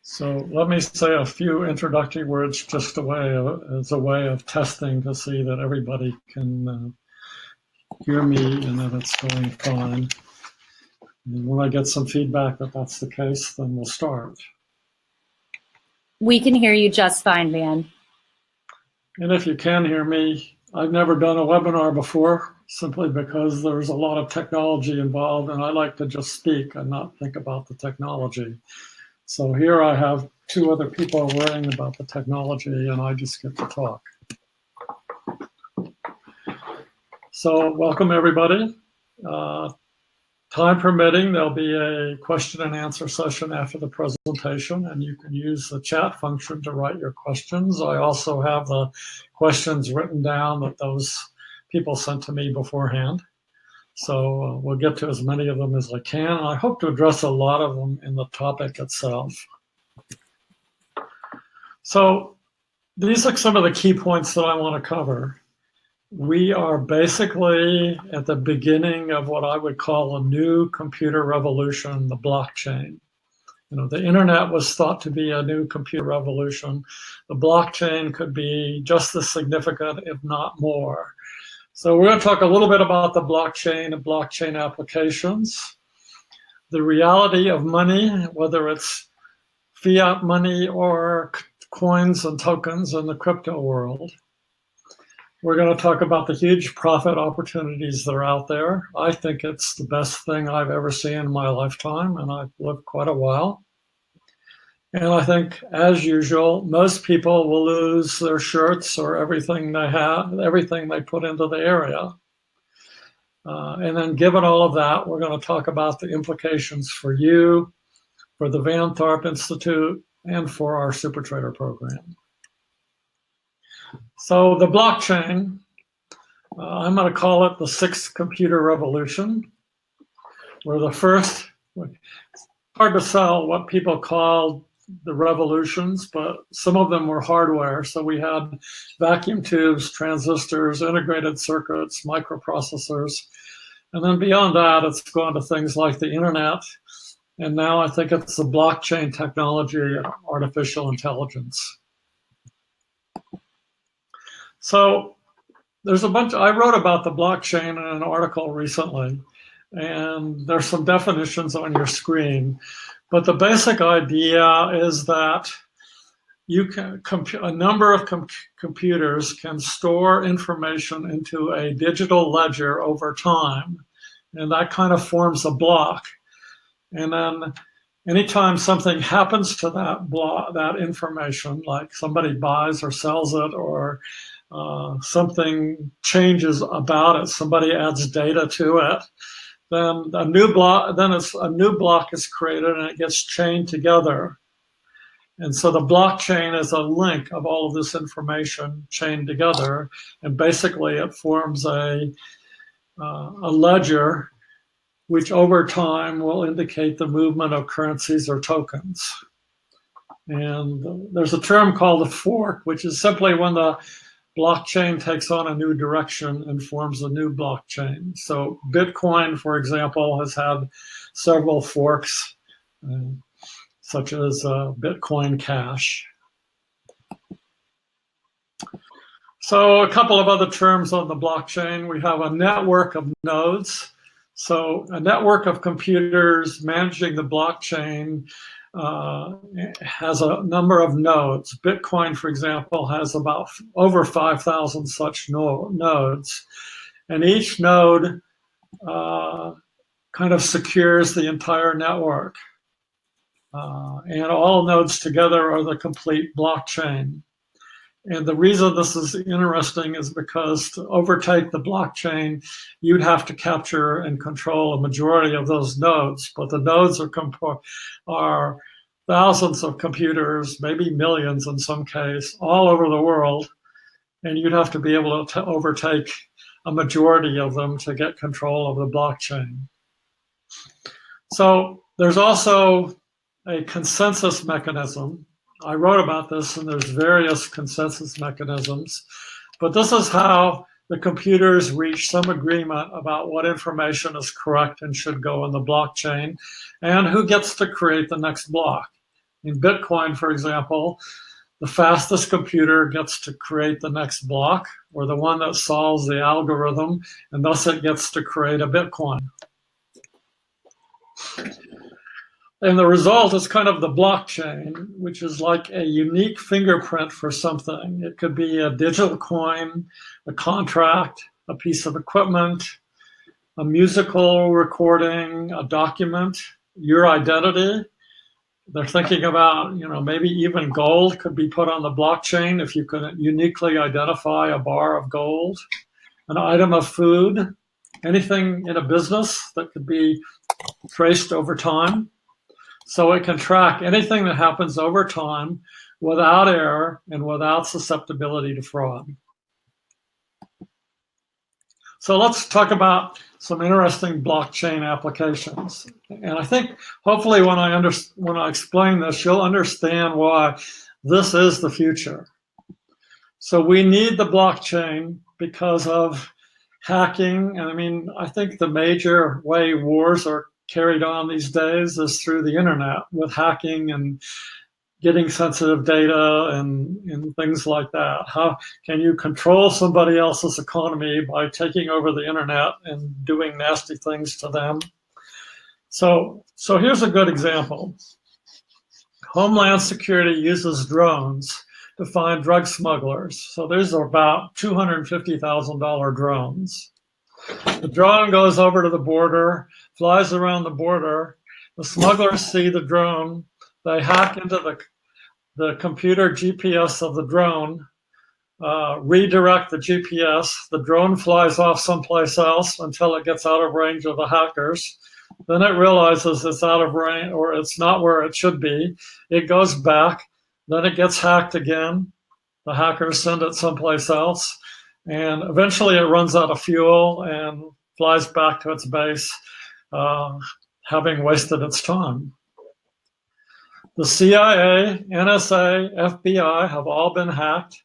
So let me say a few introductory words just as a way of testing to see that everybody can hear me and that it's going fine. And when I get some feedback that that's the case, then we'll start. We can hear you just fine, Van. And if you can hear me, I've never done a webinar before, simply because there's a lot of technology involved, and I like to just speak and not think about the technology. So here I have two other people worrying about the technology, and I just get to talk. So welcome, everybody. Time permitting, there'll be a question and answer session after the presentation, and you can use the chat function to write your questions. I also have the questions written down that those people sent to me beforehand. So we'll get to as many of them as I can. I hope to address a lot of them in the topic itself. So these are some of the key points that I want to cover. We are basically at the beginning of what I would call a new computer revolution, the blockchain. You know, the internet was thought to be a new computer revolution. The blockchain could be just as significant, if not more. So we're going to talk a little bit about the blockchain and blockchain applications, the reality of money, whether it's fiat money or coins and tokens in the crypto world. We're going to talk about the huge profit opportunities that are out there. I think it's the best thing I've ever seen in my lifetime, and I've lived quite a while. And I think, as usual, most people will lose their shirts or everything they have, everything they put into the area. And then given all of that, we're going to talk about the implications for you, for the Van Tharp Institute, and for our Super Trader program. So the blockchain, I'm going to call it the sixth computer revolution. We're the first. It's hard to sell what people call the revolutions, but some of them were hardware. So we had vacuum tubes, transistors, integrated circuits, microprocessors. And then beyond that, it's gone to things like the internet. And now I think it's the blockchain technology and artificial intelligence. So there's a bunch, I wrote about the blockchain in an article recently, and there's some definitions on your screen. But the basic idea is that you can, a number of computers can store information into a digital ledger over time, and that kind of forms a block. And then anytime something happens to that block, that information, like somebody buys or sells it, or something changes about it, somebody adds data to it, then a new block is created and it gets chained together. And so the blockchain is a link of all of this information chained together, and basically it forms a ledger which over time will indicate the movement of currencies or tokens. And there's a term called a fork, which is simply when the blockchain takes on a new direction and forms a new blockchain. So Bitcoin, for example, has had several forks, such as Bitcoin Cash. So a couple of other terms on the blockchain. We have a network of nodes. So a network of computers managing the blockchain has a number of nodes. Bitcoin, for example, has about over 5,000 such nodes. And each node kind of secures the entire network. And all nodes together are the complete blockchain. And the reason this is interesting is because to overtake the blockchain, you'd have to capture and control a majority of those nodes. But the nodes are thousands of computers, maybe millions in some case, all over the world. And you'd have to be able to overtake a majority of them to get control of the blockchain. So there's also a consensus mechanism. I wrote about this, and there's various consensus mechanisms, but this is how the computers reach some agreement about what information is correct and should go in the blockchain, and who gets to create the next block. In Bitcoin, for example, the fastest computer gets to create the next block, or the one that solves the algorithm, and thus it gets to create a Bitcoin. And the result is kind of the blockchain, which is like a unique fingerprint for something. It could be a digital coin, a contract, a piece of equipment, a musical recording, a document, your identity. They're thinking about, maybe even gold could be put on the blockchain if you could uniquely identify a bar of gold, an item of food, anything in a business that could be traced over time. So it can track anything that happens over time without error and without susceptibility to fraud. So let's talk about some interesting blockchain applications. And I think hopefully when I explain this, you'll understand why this is the future. So we need the blockchain because of hacking. And I think the major way wars are carried on these days is through the internet, with hacking and getting sensitive data and things like that. How can you control somebody else's economy by taking over the internet and doing nasty things to them? So here's a good example. Homeland Security uses drones to find drug smugglers. So these are about $250,000 drones. The drone goes over to the border, flies around the border. The smugglers see the drone. They hack into the computer GPS of the drone, redirect the GPS. The drone flies off someplace else until it gets out of range of the hackers. Then it realizes it's out of range, or it's not where it should be. It goes back. Then it gets hacked again. The hackers send it someplace else. And eventually it runs out of fuel and flies back to its base, having wasted its time. The CIA, NSA, FBI have all been hacked,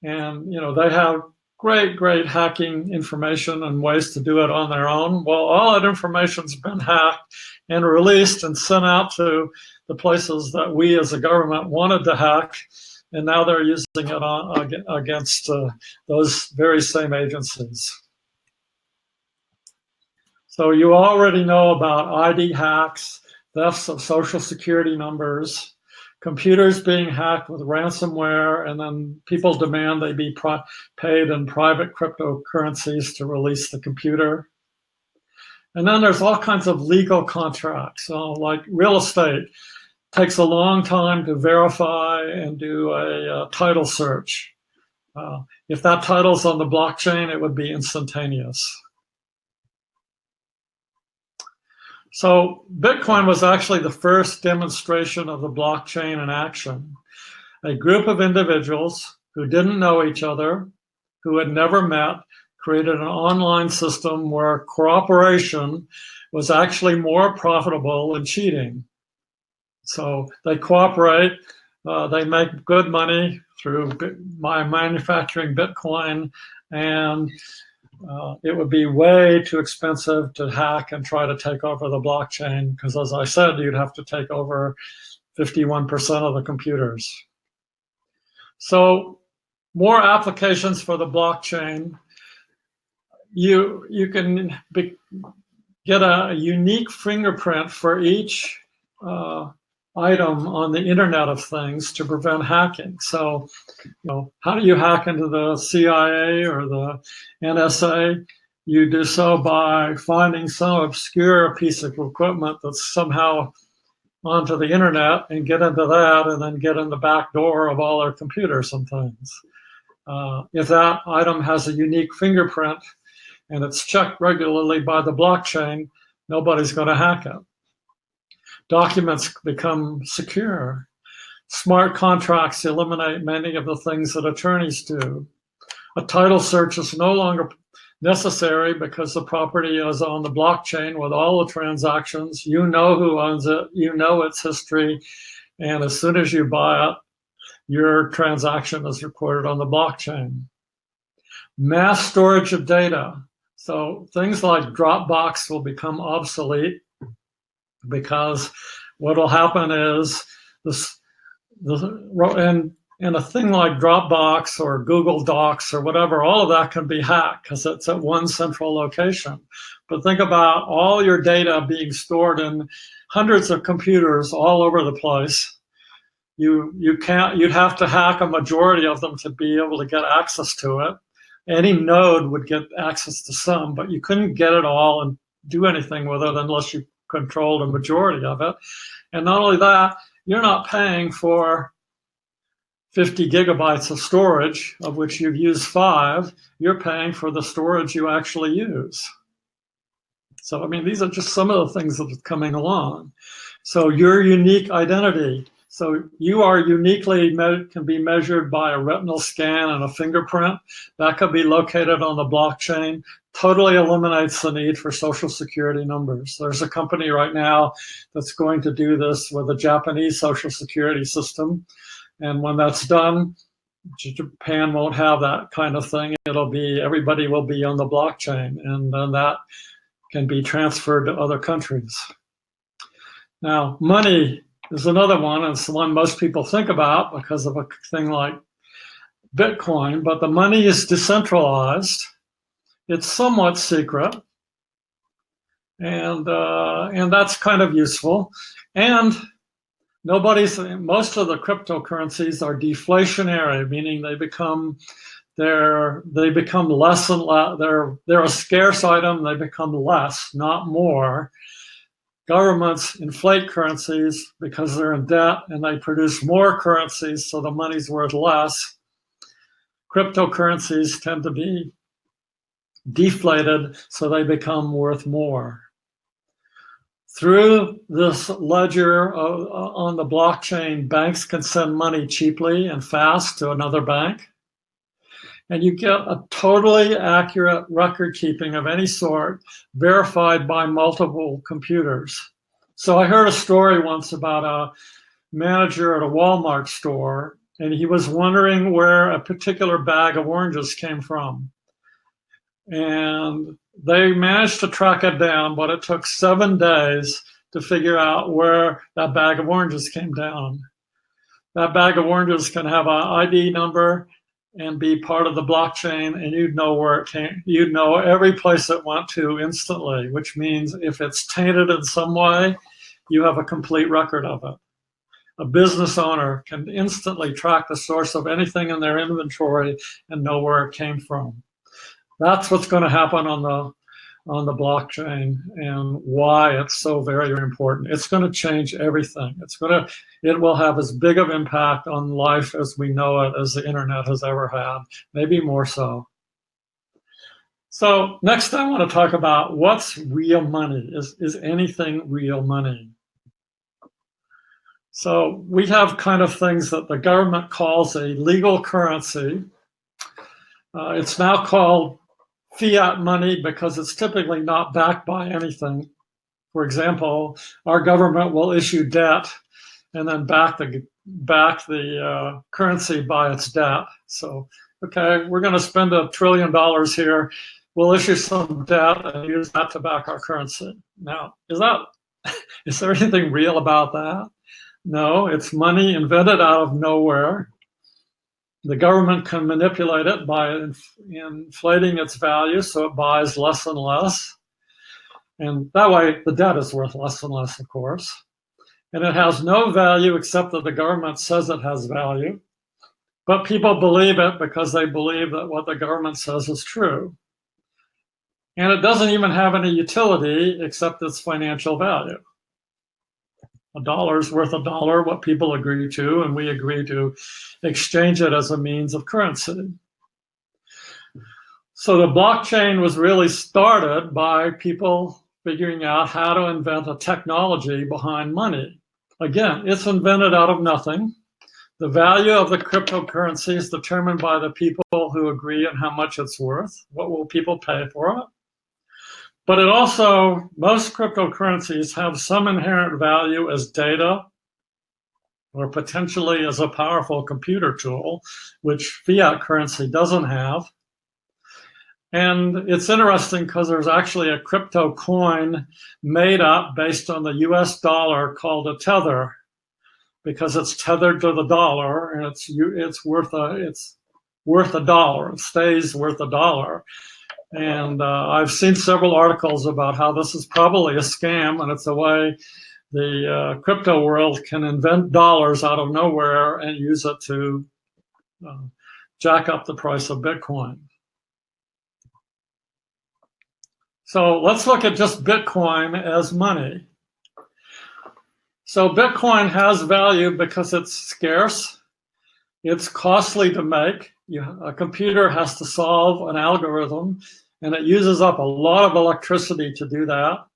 and they have great hacking information and ways to do it on their own. Well, all that information's been hacked and released and sent out to the places that we as a government wanted to hack, and now they're using it against those very same agencies. So you already know about ID hacks, thefts of social security numbers, computers being hacked with ransomware, and then people demand they be paid in private cryptocurrencies to release the computer. And then there's all kinds of legal contracts, like real estate. Takes a long time to verify and do a title search. If that title's on the blockchain, it would be instantaneous. So Bitcoin was actually the first demonstration of the blockchain in action. A group of individuals who didn't know each other, who had never met, created an online system where cooperation was actually more profitable than cheating. So they cooperate, they make good money through manufacturing Bitcoin, and it would be way too expensive to hack and try to take over the blockchain, because as I said, you'd have to take over 51% of the computers. So more applications for the blockchain. You can get a unique fingerprint for each item on the Internet of Things to prevent hacking. So, how do you hack into the CIA or the NSA? You do so by finding some obscure piece of equipment that's somehow onto the Internet and get into that, and then get in the back door of all their computers and things. If that item has a unique fingerprint and it's checked regularly by the blockchain, nobody's going to hack it. Documents become secure. Smart contracts eliminate many of the things that attorneys do. A title search is no longer necessary because the property is on the blockchain with all the transactions. You know who owns it, you know its history, and as soon as you buy it, your transaction is recorded on the blockchain. Mass storage of data. So things like Dropbox will become obsolete, because what will happen is this, and a thing like Dropbox or Google Docs or whatever, all of that can be hacked because it's at one central location. But think about all your data being stored in hundreds of computers all over the place. You'd have to hack a majority of them to be able to get access to it. Any node would get access to some, but you couldn't get it all and do anything with it unless you controlled a majority of it. And not only that, you're not paying for 50 gigabytes of storage, of which you've used 5, you're paying for the storage you actually use. So, I mean, these are just some of the things that are coming along. So your unique identity. So you are uniquely, can be measured by a retinal scan and a fingerprint. That could be located on the blockchain. Totally eliminates the need for social security numbers. There's a company right now that's going to do this with a Japanese social security system. And when that's done, Japan won't have that kind of thing. It'll be, everybody will be on the blockchain, and then that can be transferred to other countries. Now, money is another one, and it's the one most people think about because of a thing like Bitcoin, but the money is decentralized. It's somewhat secret, and that's kind of useful. And most of the cryptocurrencies are deflationary, meaning they become less and less. They're a scarce item. They become less, not more. Governments inflate currencies because they're in debt, and they produce more currencies, so the money's worth less. Cryptocurrencies tend to be deflated, so they become worth more. Through this ledger on the blockchain, banks can send money cheaply and fast to another bank. And you get a totally accurate record keeping of any sort, verified by multiple computers. So I heard a story once about a manager at a Walmart store, and he was wondering where a particular bag of oranges came from. And they managed to track it down, but it took 7 days to figure out where that bag of oranges came down. That bag of oranges can have an ID number and be part of the blockchain, and you'd know where it came. You'd know every place it went to instantly, which means if it's tainted in some way, you have a complete record of it. A business owner can instantly track the source of anything in their inventory and know where it came from. That's what's going to happen on the blockchain, and why it's so very, very important. It's going to change everything. It will have as big of impact on life as we know it as the internet has ever had, maybe more so. So next I want to talk about what's real money. Is anything real money? So we have kind of things that the government calls a legal currency. It's now called fiat money because it's typically not backed by anything. For example, our government will issue debt and then back the currency by its debt. So, okay, we're going to spend $1 trillion here. We'll issue some debt and use that to back our currency. Now, is there anything real about that? No, it's money invented out of nowhere. The government can manipulate it by inflating its value so it buys less and less. And that way, the debt is worth less and less, of course. And it has no value except that the government says it has value. But people believe it because they believe that what the government says is true. And it doesn't even have any utility except its financial value. $1 is worth $1, what people agree to, and we agree to exchange it as a means of currency. So the blockchain was really started by people figuring out how to invent a technology behind money. Again, it's invented out of nothing. The value of the cryptocurrency is determined by the people who agree on how much it's worth. What will people pay for it? But it also, most cryptocurrencies have some inherent value as data or potentially as a powerful computer tool, which fiat currency doesn't have. And it's interesting because there's actually a crypto coin made up based on the US dollar called a tether, because it's tethered to the dollar, and it's worth a dollar. It stays worth a dollar. And I've seen several articles about how this is probably a scam, and it's a way the crypto world can invent dollars out of nowhere and use it to jack up the price of Bitcoin. So let's look at just Bitcoin as money. So Bitcoin has value because it's scarce, it's costly to make. A computer has to solve an algorithm, and it uses up a lot of electricity to do that.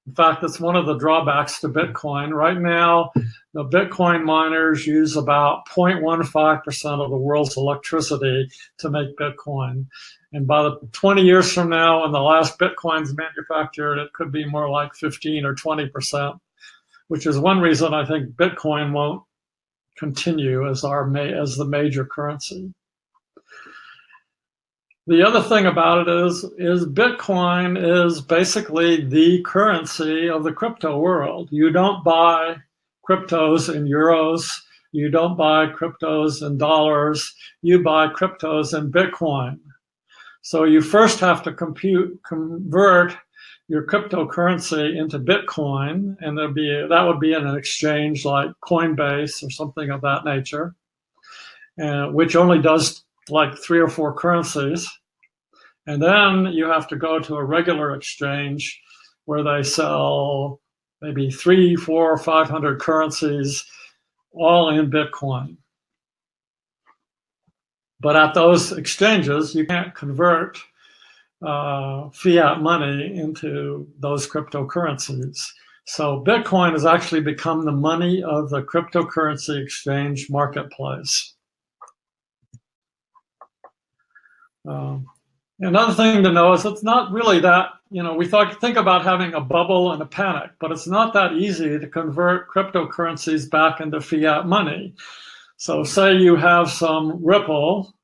In fact, it's one of the drawbacks to Bitcoin. Right now, the Bitcoin miners use about 0.15% of the world's electricity to make Bitcoin. And by 20 years from now, when the last Bitcoin's manufactured, it could be more like 15 or 20%, which is one reason I think Bitcoin won't continue as the major currency. The other thing about it is Bitcoin is basically the currency of the crypto world. You don't buy cryptos in euros. You don't buy cryptos in dollars. You buy cryptos in Bitcoin. So you first have to convert your cryptocurrency into Bitcoin, and that would be in an exchange like Coinbase or something of that nature, which only does like 3 or 4 currencies. And then you have to go to a regular exchange where they sell maybe 300, 400, 500 currencies, all in Bitcoin. But at those exchanges, you can't convert fiat money into those cryptocurrencies. So Bitcoin has actually become the money of the cryptocurrency exchange marketplace. Another thing to know is it's not really that, we think about having a bubble and a panic, but it's not that easy to convert cryptocurrencies back into fiat money. So say you have some Ripple,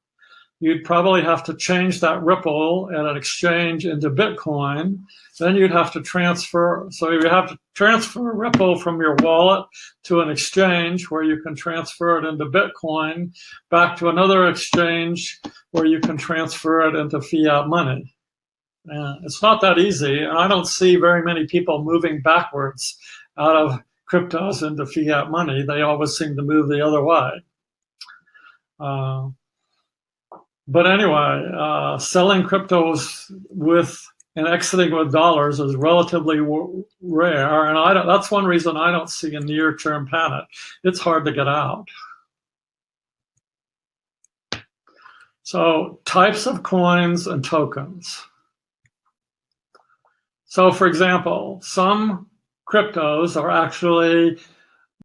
you'd probably have to change that Ripple at an exchange into Bitcoin. Then you'd have to transfer, so you have to transfer Ripple from your wallet to an exchange where you can transfer it into Bitcoin, back to another exchange where you can transfer it into fiat money. It's not that easy, and I don't see very many people moving backwards out of cryptos into fiat money. They always seem to move the other way. But anyway, selling cryptos and exiting with dollars is relatively rare, and that's one reason I don't see a near-term panic. It's hard to get out. So types of coins and tokens. So for example, some cryptos are actually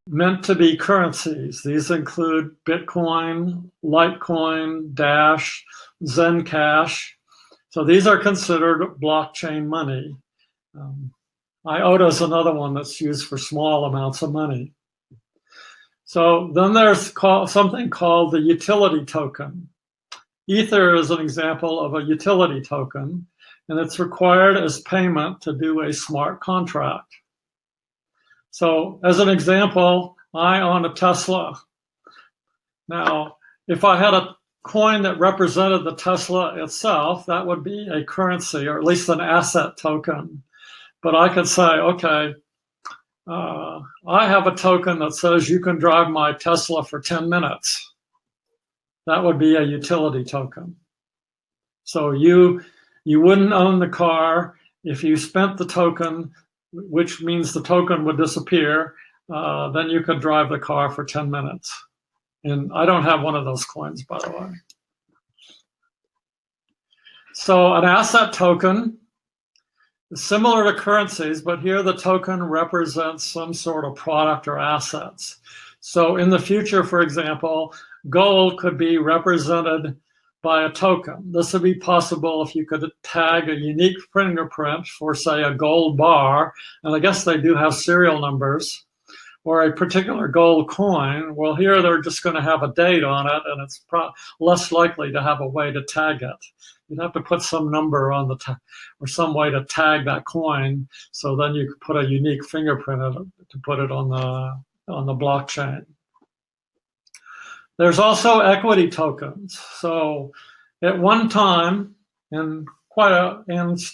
meant to be currencies. These include Bitcoin, Litecoin, Dash, Zencash. So these are considered blockchain money. IOTA is another one that's used for small amounts of money. So then there's something called the utility token. Ether is an example of a utility token, and it's required as payment to do a smart contract. So as an example, I own a Tesla. Now, if I had a coin that represented the Tesla itself, that would be a currency, or at least an asset token. But I could say, okay, I have a token that says you can drive my Tesla for 10 minutes. That would be a utility token. So you wouldn't own the car if you spent the token, which means the token would disappear. Then you could drive the car for 10 minutes. And I don't have one of those coins, by the way. So an asset token is similar to currencies, but here the token represents some sort of product or assets. So in the future, for example, gold could be represented by a token. This would be possible if you could tag a unique fingerprint for, say, a gold bar, and I guess they do have serial numbers, or a particular gold coin. Well, here they're just going to have a date on it, and it's less likely to have a way to tag it. You'd have to put some number on or some way to tag that coin, so then you could put a unique fingerprint in it to put it on the blockchain. There's also equity tokens. So at one time, and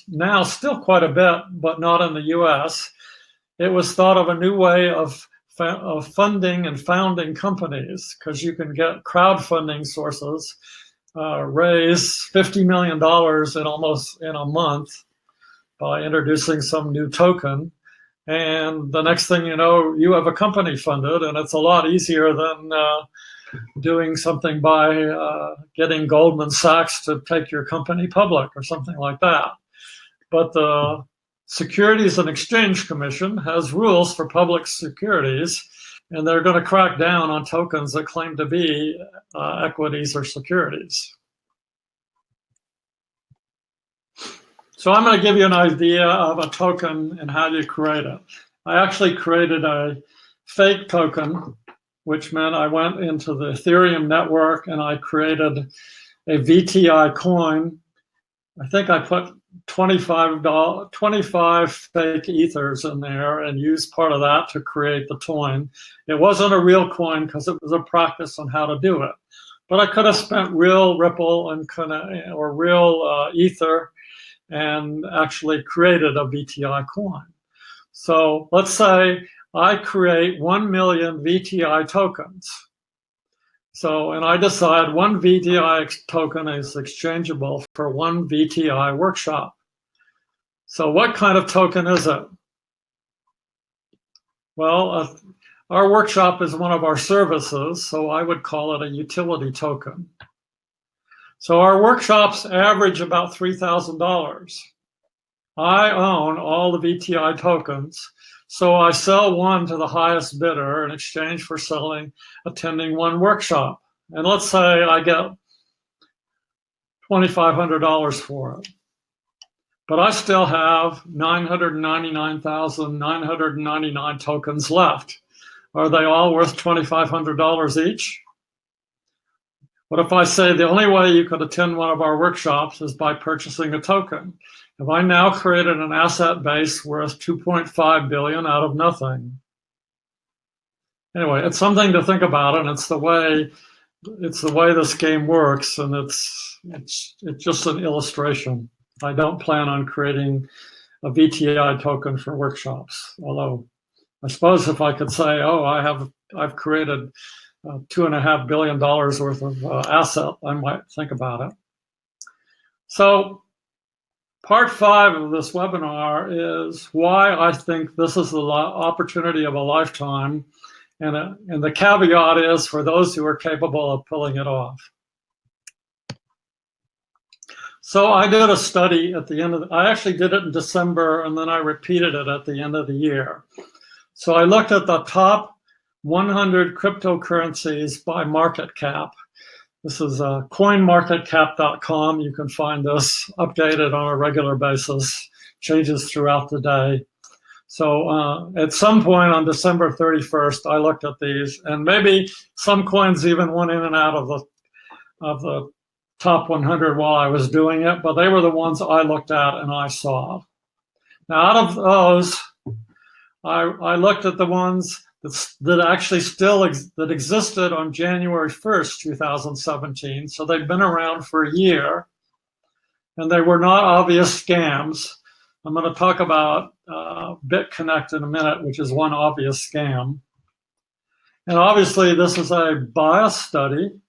now still quite a bit, but not in the US, it was thought of a new way of funding and founding companies, because you can get crowdfunding sources, raise $50 million in a month by introducing some new token. And the next thing you know, you have a company funded, and it's a lot easier than doing something by getting Goldman Sachs to take your company public or something like that. But the Securities and Exchange Commission has rules for public securities, and they're going to crack down on tokens that claim to be equities or securities. So I'm going to give you an idea of a token and how you create it. I actually created a fake token, which meant I went into the Ethereum network and I created a VTI coin. I think I put 25 fake ethers in there and used part of that to create the coin. It wasn't a real coin because it was a practice on how to do it. But I could have spent real Ripple and or real Ether and actually created a VTI coin. So let's say I create 1 million VTI tokens. So, and I decide one VTI token is exchangeable for one VTI workshop. So what kind of token is it? Well, our workshop is one of our services, so I would call it a utility token. So our workshops average about $3,000. I own all the VTI tokens, so I sell one to the highest bidder in exchange for attending one workshop. And let's say I get $2,500 for it. But I still have 999,999 tokens left. Are they all worth $2,500 each? What if I say the only way you could attend one of our workshops is by purchasing a token? Have I now created an asset base worth 2.5 billion out of nothing? Anyway, it's something to think about, and it's the way this game works, and it's just an illustration. I don't plan on creating a VTI token for workshops, although I suppose if I could say, oh, I've created $2.5 billion worth of asset, I might think about it. So part 5 of this webinar is why I think this is the opportunity of a lifetime, and the caveat is for those who are capable of pulling it off. So I did a study at the end of I actually did it in December, and then I repeated it at the end of the year. So I looked at the top 100 cryptocurrencies by market cap. This is coinmarketcap.com. You can find this updated on a regular basis, changes throughout the day. So at some point on December 31st, I looked at these, and maybe some coins even went in and out of the top 100 while I was doing it, but they were the ones I looked at and I saw. Now, out of those, I looked at the ones that actually that existed on January 1st, 2017. So they've been around for a year, and they were not obvious scams. I'm going to talk about BitConnect in a minute, which is one obvious scam. And obviously, this is a bias study.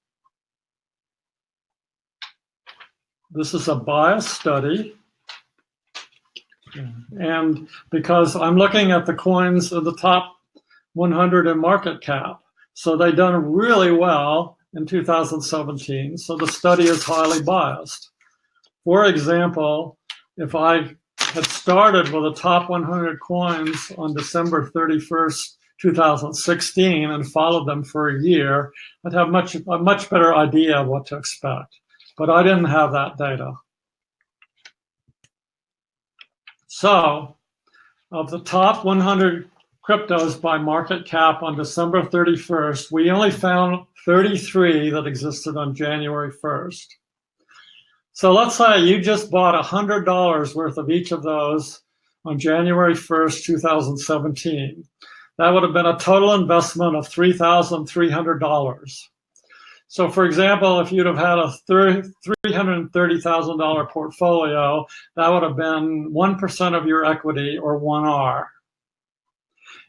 This is a bias study. And because I'm looking at the coins of the top 100 in market cap. So they've done really well in 2017. So the study is highly biased. For example, if I had started with the top 100 coins on December 31st, 2016 and followed them for a year, I'd have a much better idea of what to expect. But I didn't have that data. So of the top 100 cryptos by market cap on December 31st, we only found 33 that existed on January 1st. So let's say you just bought $100 worth of each of those on January 1st, 2017. That would have been a total investment of $3,300. So for example, if you'd have had a $330,000 portfolio, that would have been 1% of your equity, or 1R.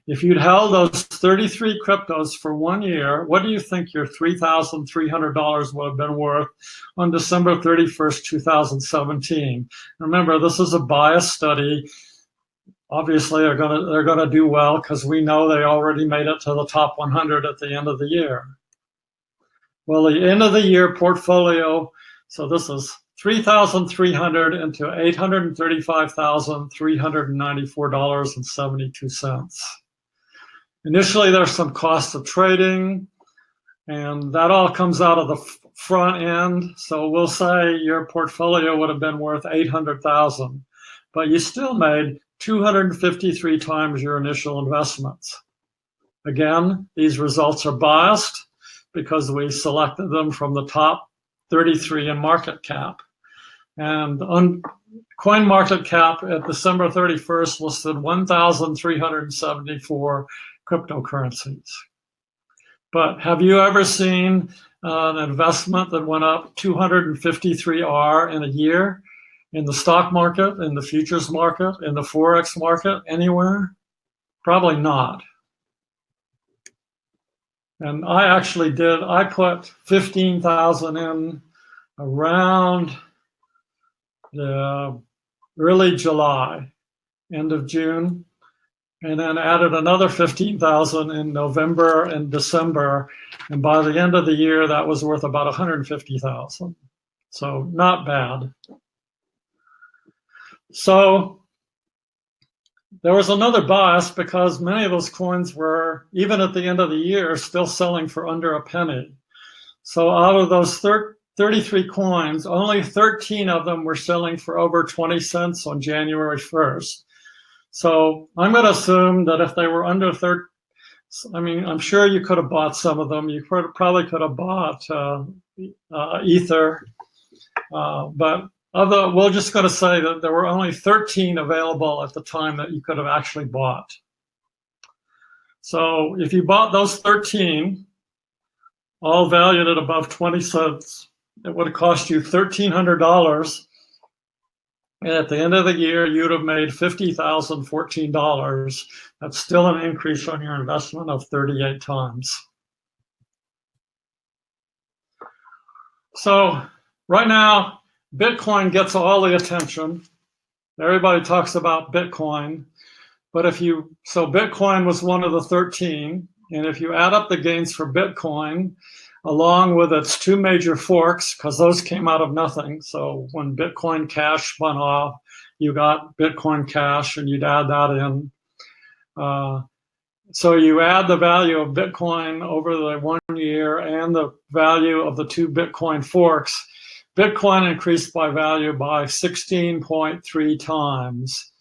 If you'd held those 33 cryptos for 1 year, what do you think your $3,300 would have been worth on December 31st, 2017? Remember, this is a biased study. Obviously, they're gonna do well because we know they already made it to the top 100 at the end of the year. Well, the end of the year portfolio, so this is 3,300 into $835,394.72. Initially, there's some cost of trading, and that all comes out of the front end. So we'll say your portfolio would have been worth 800,000, but you still made 253 times your initial investments. Again, these results are biased because we selected them from the top 33 in market cap. And coin market cap at December 31st listed 1,374 cryptocurrencies. But have you ever seen an investment that went up 253R in a year in the stock market, in the futures market, in the Forex market, anywhere? Probably not. And I actually did, I put 15,000 in around the early July, end of June, and then added another 15,000 in November and December. And by the end of the year, that was worth about 150,000. So not bad. So there was another bias because many of those coins were, even at the end of the year, still selling for under a penny. So out of those 33 coins, only 13 of them were selling for over 20 cents on January 1st. So I'm going to assume that if they were under 30, I mean, I'm sure you could have bought some of them. You probably could have bought Ether, but we're just going to say that there were only 13 available at the time that you could have actually bought. So if you bought those 13, all valued at above 20 cents, it would have cost you $1,300. And at the end of the year, you'd have made $50,014. That's still an increase on your investment of 38 times. So right now, Bitcoin gets all the attention. Everybody talks about Bitcoin. But so Bitcoin was one of the 13. And if you add up the gains for Bitcoin, along with its two major forks, because those came out of nothing. So when Bitcoin Cash went off, you got Bitcoin Cash and you'd add that in. So you add the value of Bitcoin over the 1 year and the value of the two Bitcoin forks, Bitcoin increased by value by 16.3 times.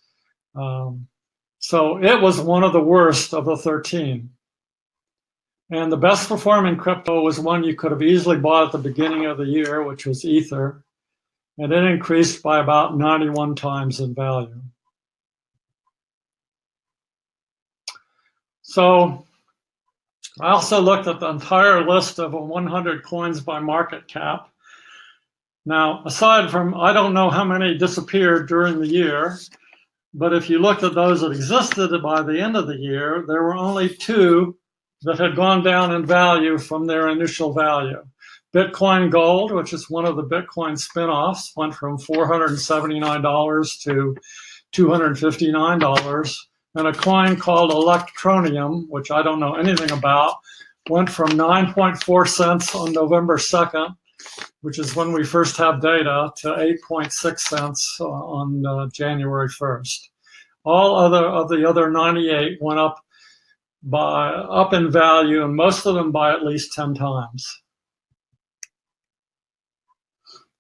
So it was one of the worst of the 13. And the best performing crypto was one you could have easily bought at the beginning of the year, which was Ether. And it increased by about 91 times in value. So I also looked at the entire list of 100 coins by market cap. Now, aside from, I don't know how many disappeared during the year, but if you looked at those that existed by the end of the year, there were only 2 that had gone down in value from their initial value. Bitcoin Gold, which is one of the Bitcoin spinoffs, went from $479 to $259. And a coin called Electronium, which I don't know anything about, went from 9.4 cents on November 2nd, which is when we first have data, to 8.6 cents on January 1st. All of the other 98 went up in value, and most of them by at least 10 times.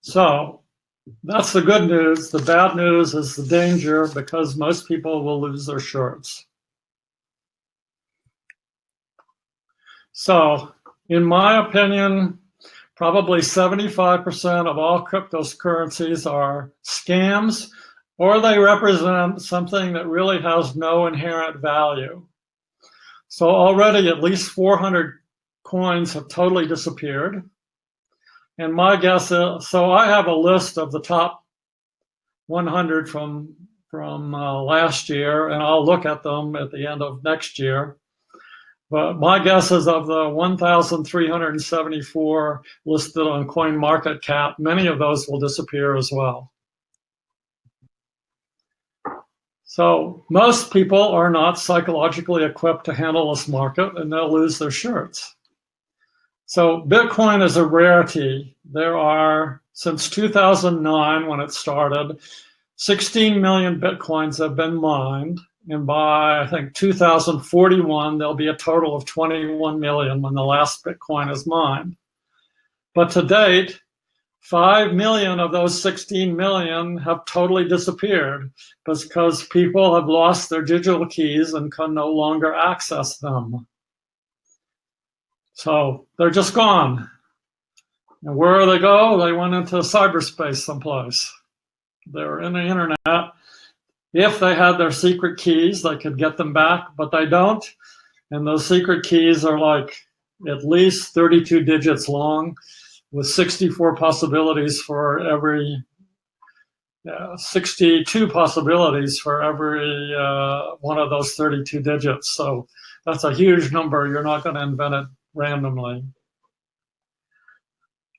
So that's the good news. The bad news is the danger, because most people will lose their shorts. So in my opinion, probably 75% of all cryptocurrencies are scams, or they represent something that really has no inherent value. So already at least 400 coins have totally disappeared. And my guess is, so I have a list of the top 100 from last year, and I'll look at them at the end of next year. But my guess is of the 1,374 listed on CoinMarketCap, many of those will disappear as well. So most people are not psychologically equipped to handle this market, and they'll lose their shirts. So Bitcoin is a rarity. There are, since 2009 when it started, 16 million Bitcoins have been mined. And by, I think, 2041, there'll be a total of 21 million when the last Bitcoin is mined. But to date, 5 million of those 16 million have totally disappeared because people have lost their digital keys and can no longer access them. So they're just gone. And where do they go? They went into cyberspace someplace. They're in the internet. If they had their secret keys, they could get them back, but they don't. And those secret keys are like at least 32 digits long, with 64 possibilities for every 62 possibilities for every one of those 32 digits. So that's a huge number. You're not going to invent it randomly.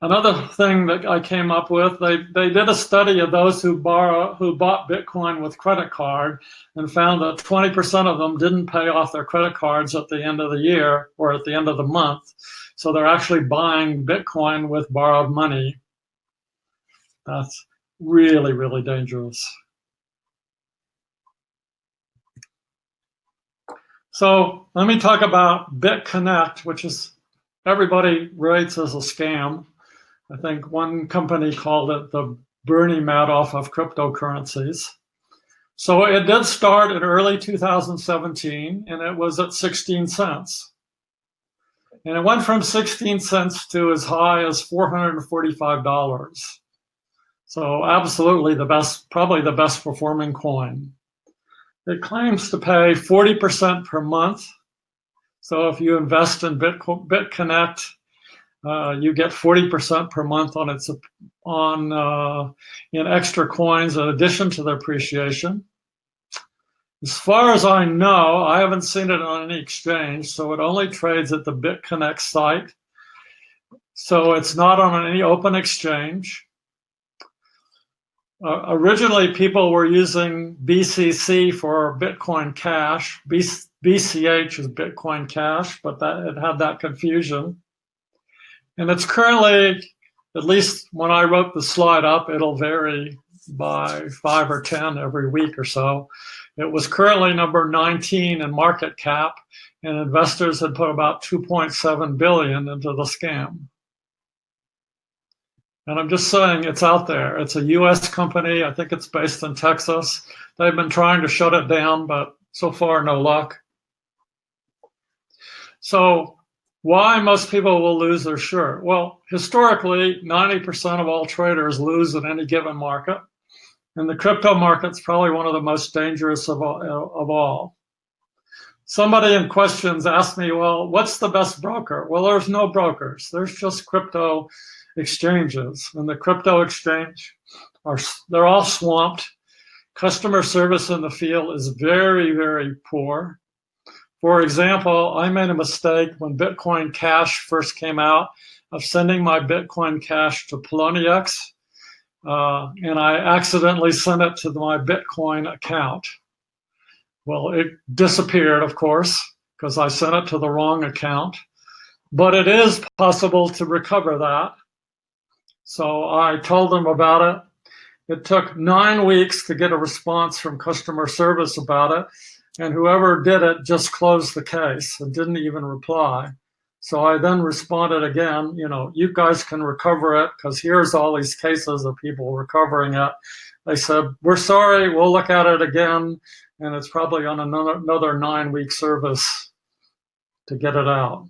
Another thing that I came up with, they did a study of those who bought Bitcoin with credit card and found that 20% of them didn't pay off their credit cards at the end of the year or at the end of the month. So they're actually buying Bitcoin with borrowed money. That's really, really dangerous. So let me talk about BitConnect, which is everybody rates as a scam. I think one company called it the Bernie Madoff of cryptocurrencies. So it did start in early 2017, and it was at 16 cents. And it went from 16 cents to as high as $445. So absolutely the best, probably the best performing coin. It claims to pay 40% per month. So if you invest in BitConnect, you get 40% per month in extra coins in addition to the appreciation. As far as I know, I haven't seen it on any exchange, so it only trades at the BitConnect site. So it's not on any open exchange. Originally, people were using BCC for Bitcoin Cash. BCH is Bitcoin Cash, but it had that confusion. And it's currently, at least when I wrote the slide up, it'll vary by 5 or 10 every week or so. It was currently number 19 in market cap, and investors had put about 2.7 billion into the scam. And I'm just saying it's out there. It's a US company. I think it's based in Texas. They've been trying to shut it down, but so far, no luck. So why most people will lose their shirt? Well, historically, 90% of all traders lose in any given market. And the crypto market's probably one of the most dangerous of all. Somebody in questions asked me, well, what's the best broker? Well, there's no brokers. There's just crypto exchanges. And the crypto exchange, they're all swamped. Customer service in the field is very, very poor. For example, I made a mistake when Bitcoin Cash first came out of sending my Bitcoin Cash to Poloniex, and I accidentally sent it to my Bitcoin account. Well, it disappeared, of course, because I sent it to the wrong account, but it is possible to recover that. So I told them about it. It took 9 weeks to get a response from customer service about it. And whoever did it just closed the case and didn't even reply. So I then responded again, you guys can recover it because here's all these cases of people recovering it. They said, we're sorry, we'll look at it again. And it's probably on another 9-week service to get it out.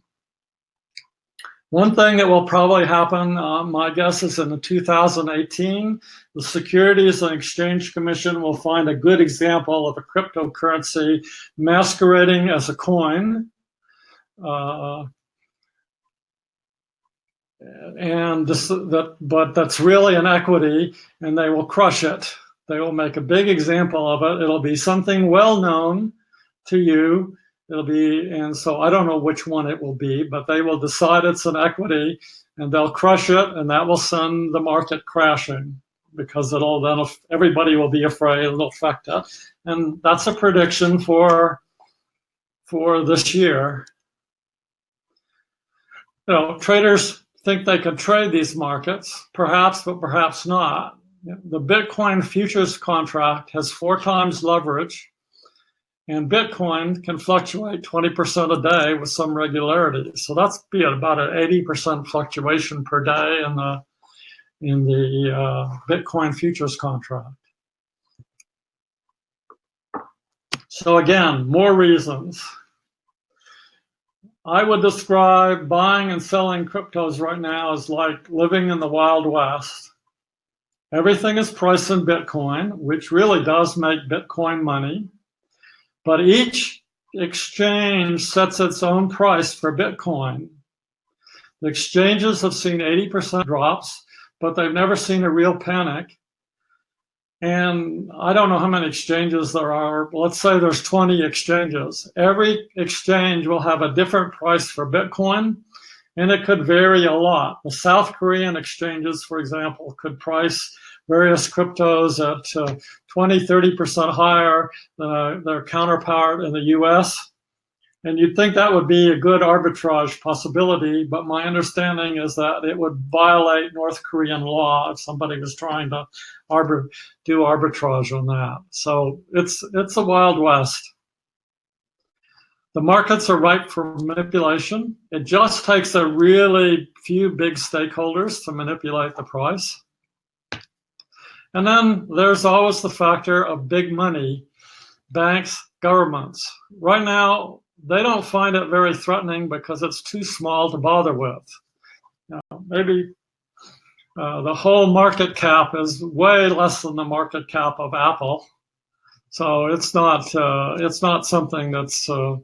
One thing that will probably happen, my guess is in 2018, the Securities and Exchange Commission will find a good example of a cryptocurrency masquerading as a coin. and but that's really an equity, and they will crush it. They will make a big example of it. It'll be something well known to you. It'll be, and so I don't know which one it will be, but they will decide it's an equity, and they'll crush it, and that will send the market crashing, because then everybody will be afraid it'll affect it. And that's a prediction for this year. Traders think they can trade these markets, perhaps, but perhaps not. The Bitcoin futures contract has 4 times leverage, and Bitcoin can fluctuate 20% a day with some regularity. So that's about an 80% fluctuation per day in the Bitcoin futures contract. So again, more reasons. I would describe buying and selling cryptos right now as like living in the Wild West. Everything is priced in Bitcoin, which really does make Bitcoin money. But each exchange sets its own price for Bitcoin. The exchanges have seen 80% drops, but they've never seen a real panic. And I don't know how many exchanges there are. Let's say there's 20 exchanges. Every exchange will have a different price for Bitcoin, and it could vary a lot. The South Korean exchanges, for example, could price various cryptos at 20, 30% higher than their counterpart in the US. And you'd think that would be a good arbitrage possibility, but my understanding is that it would violate North Korean law if somebody was trying to do arbitrage on that. So it's a Wild West. The markets are ripe for manipulation. It just takes a really few big stakeholders to manipulate the price. And then there's always the factor of big money, banks, governments. Right now, they don't find it very threatening because it's too small to bother with. Maybe the whole market cap is way less than the market cap of Apple. So it's not something that's the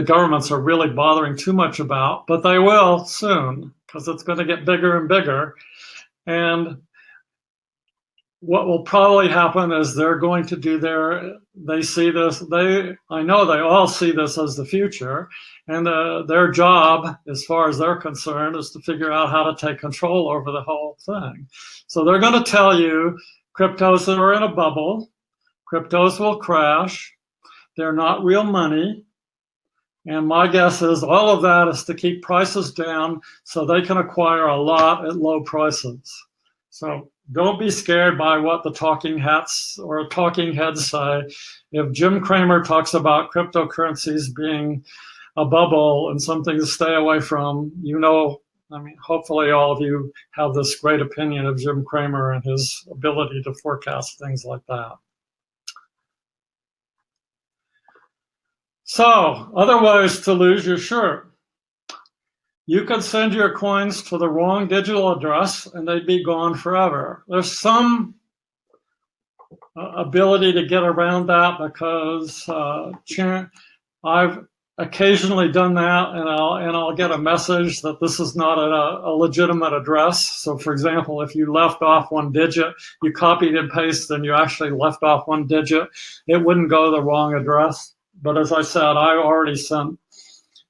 governments are really bothering too much about, but they will soon, because it's going to get bigger and bigger. And what will probably happen is they're going to do they see this, I know they all see this as the future, and their job, as far as they're concerned, is to figure out how to take control over the whole thing. So they're going to tell you cryptos are in a bubble, cryptos will crash, they're not real money, and my guess is all of that is to keep prices down so they can acquire a lot at low prices. So don't be scared by what the talking hats or talking heads say. If Jim Cramer talks about cryptocurrencies being a bubble and something to stay away from, hopefully all of you have this great opinion of Jim Cramer and his ability to forecast things like that. So, other ways to lose your shirt. You could send your coins to the wrong digital address and they'd be gone forever. There's some ability to get around that because I've occasionally done that, and I'll get a message that this is not a legitimate address. So for example, if you left off one digit, you copied and pasted and you actually left off one digit, it wouldn't go to the wrong address. But as I said, I already sent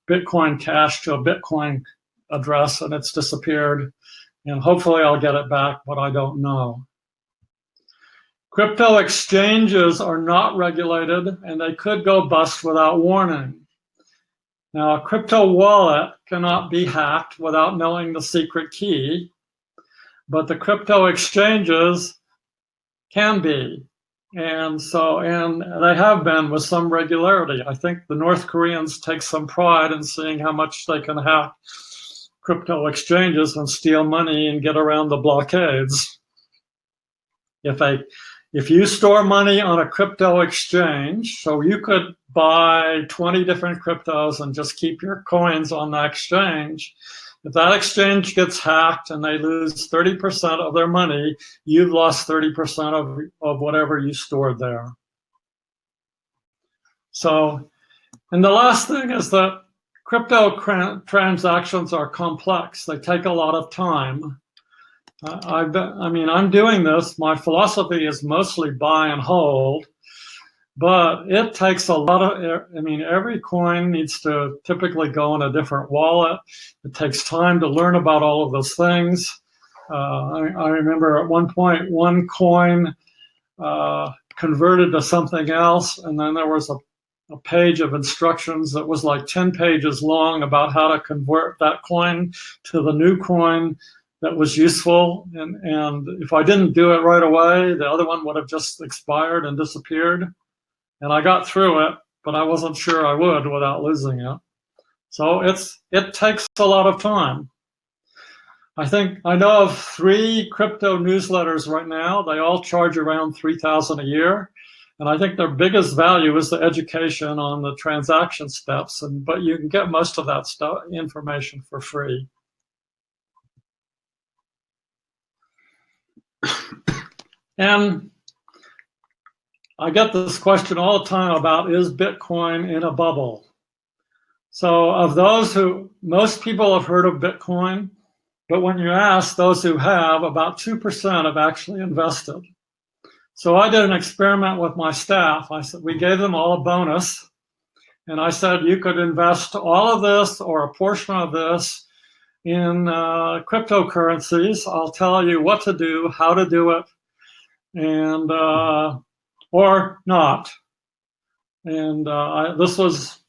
Bitcoin Cash to a Bitcoin address and it's disappeared, and hopefully I'll get it back, but I don't know. Crypto exchanges are not regulated and they could go bust without warning. Now, a crypto wallet cannot be hacked without knowing the secret key, but the crypto exchanges can be. And they have been with some regularity. I think the North Koreans take some pride in seeing how much they can hack crypto exchanges and steal money and get around the blockades. If you store money on a crypto exchange, so you could buy 20 different cryptos and just keep your coins on that exchange. If that exchange gets hacked and they lose 30% of their money, you've lost 30% of whatever you stored there. So, and the last thing is that crypto transactions are complex. They take a lot of time. I'm doing this. My philosophy is mostly buy and hold, but it takes a lot of, every coin needs to typically go in a different wallet. It takes time to learn about all of those things. I remember at one point, one coin converted to something else, and then there was a page of instructions that was like 10 pages long about how to convert that coin to the new coin that was useful. And if I didn't do it right away, the other one would have just expired and disappeared. And I got through it, but I wasn't sure I would without losing it. So it takes a lot of time. I know of 3 crypto newsletters right now. They all charge around $3,000 a year. And I think their biggest value is the education on the transaction steps. But you can get most of that information for free. And I get this question all the time about, is Bitcoin in a bubble? So of those most people have heard of Bitcoin, but when you ask those who have, about 2% have actually invested. So I did an experiment with my staff. We gave them all a bonus. And I said, you could invest all of this or a portion of this in cryptocurrencies. I'll tell you what to do, how to do it, and or not. And this was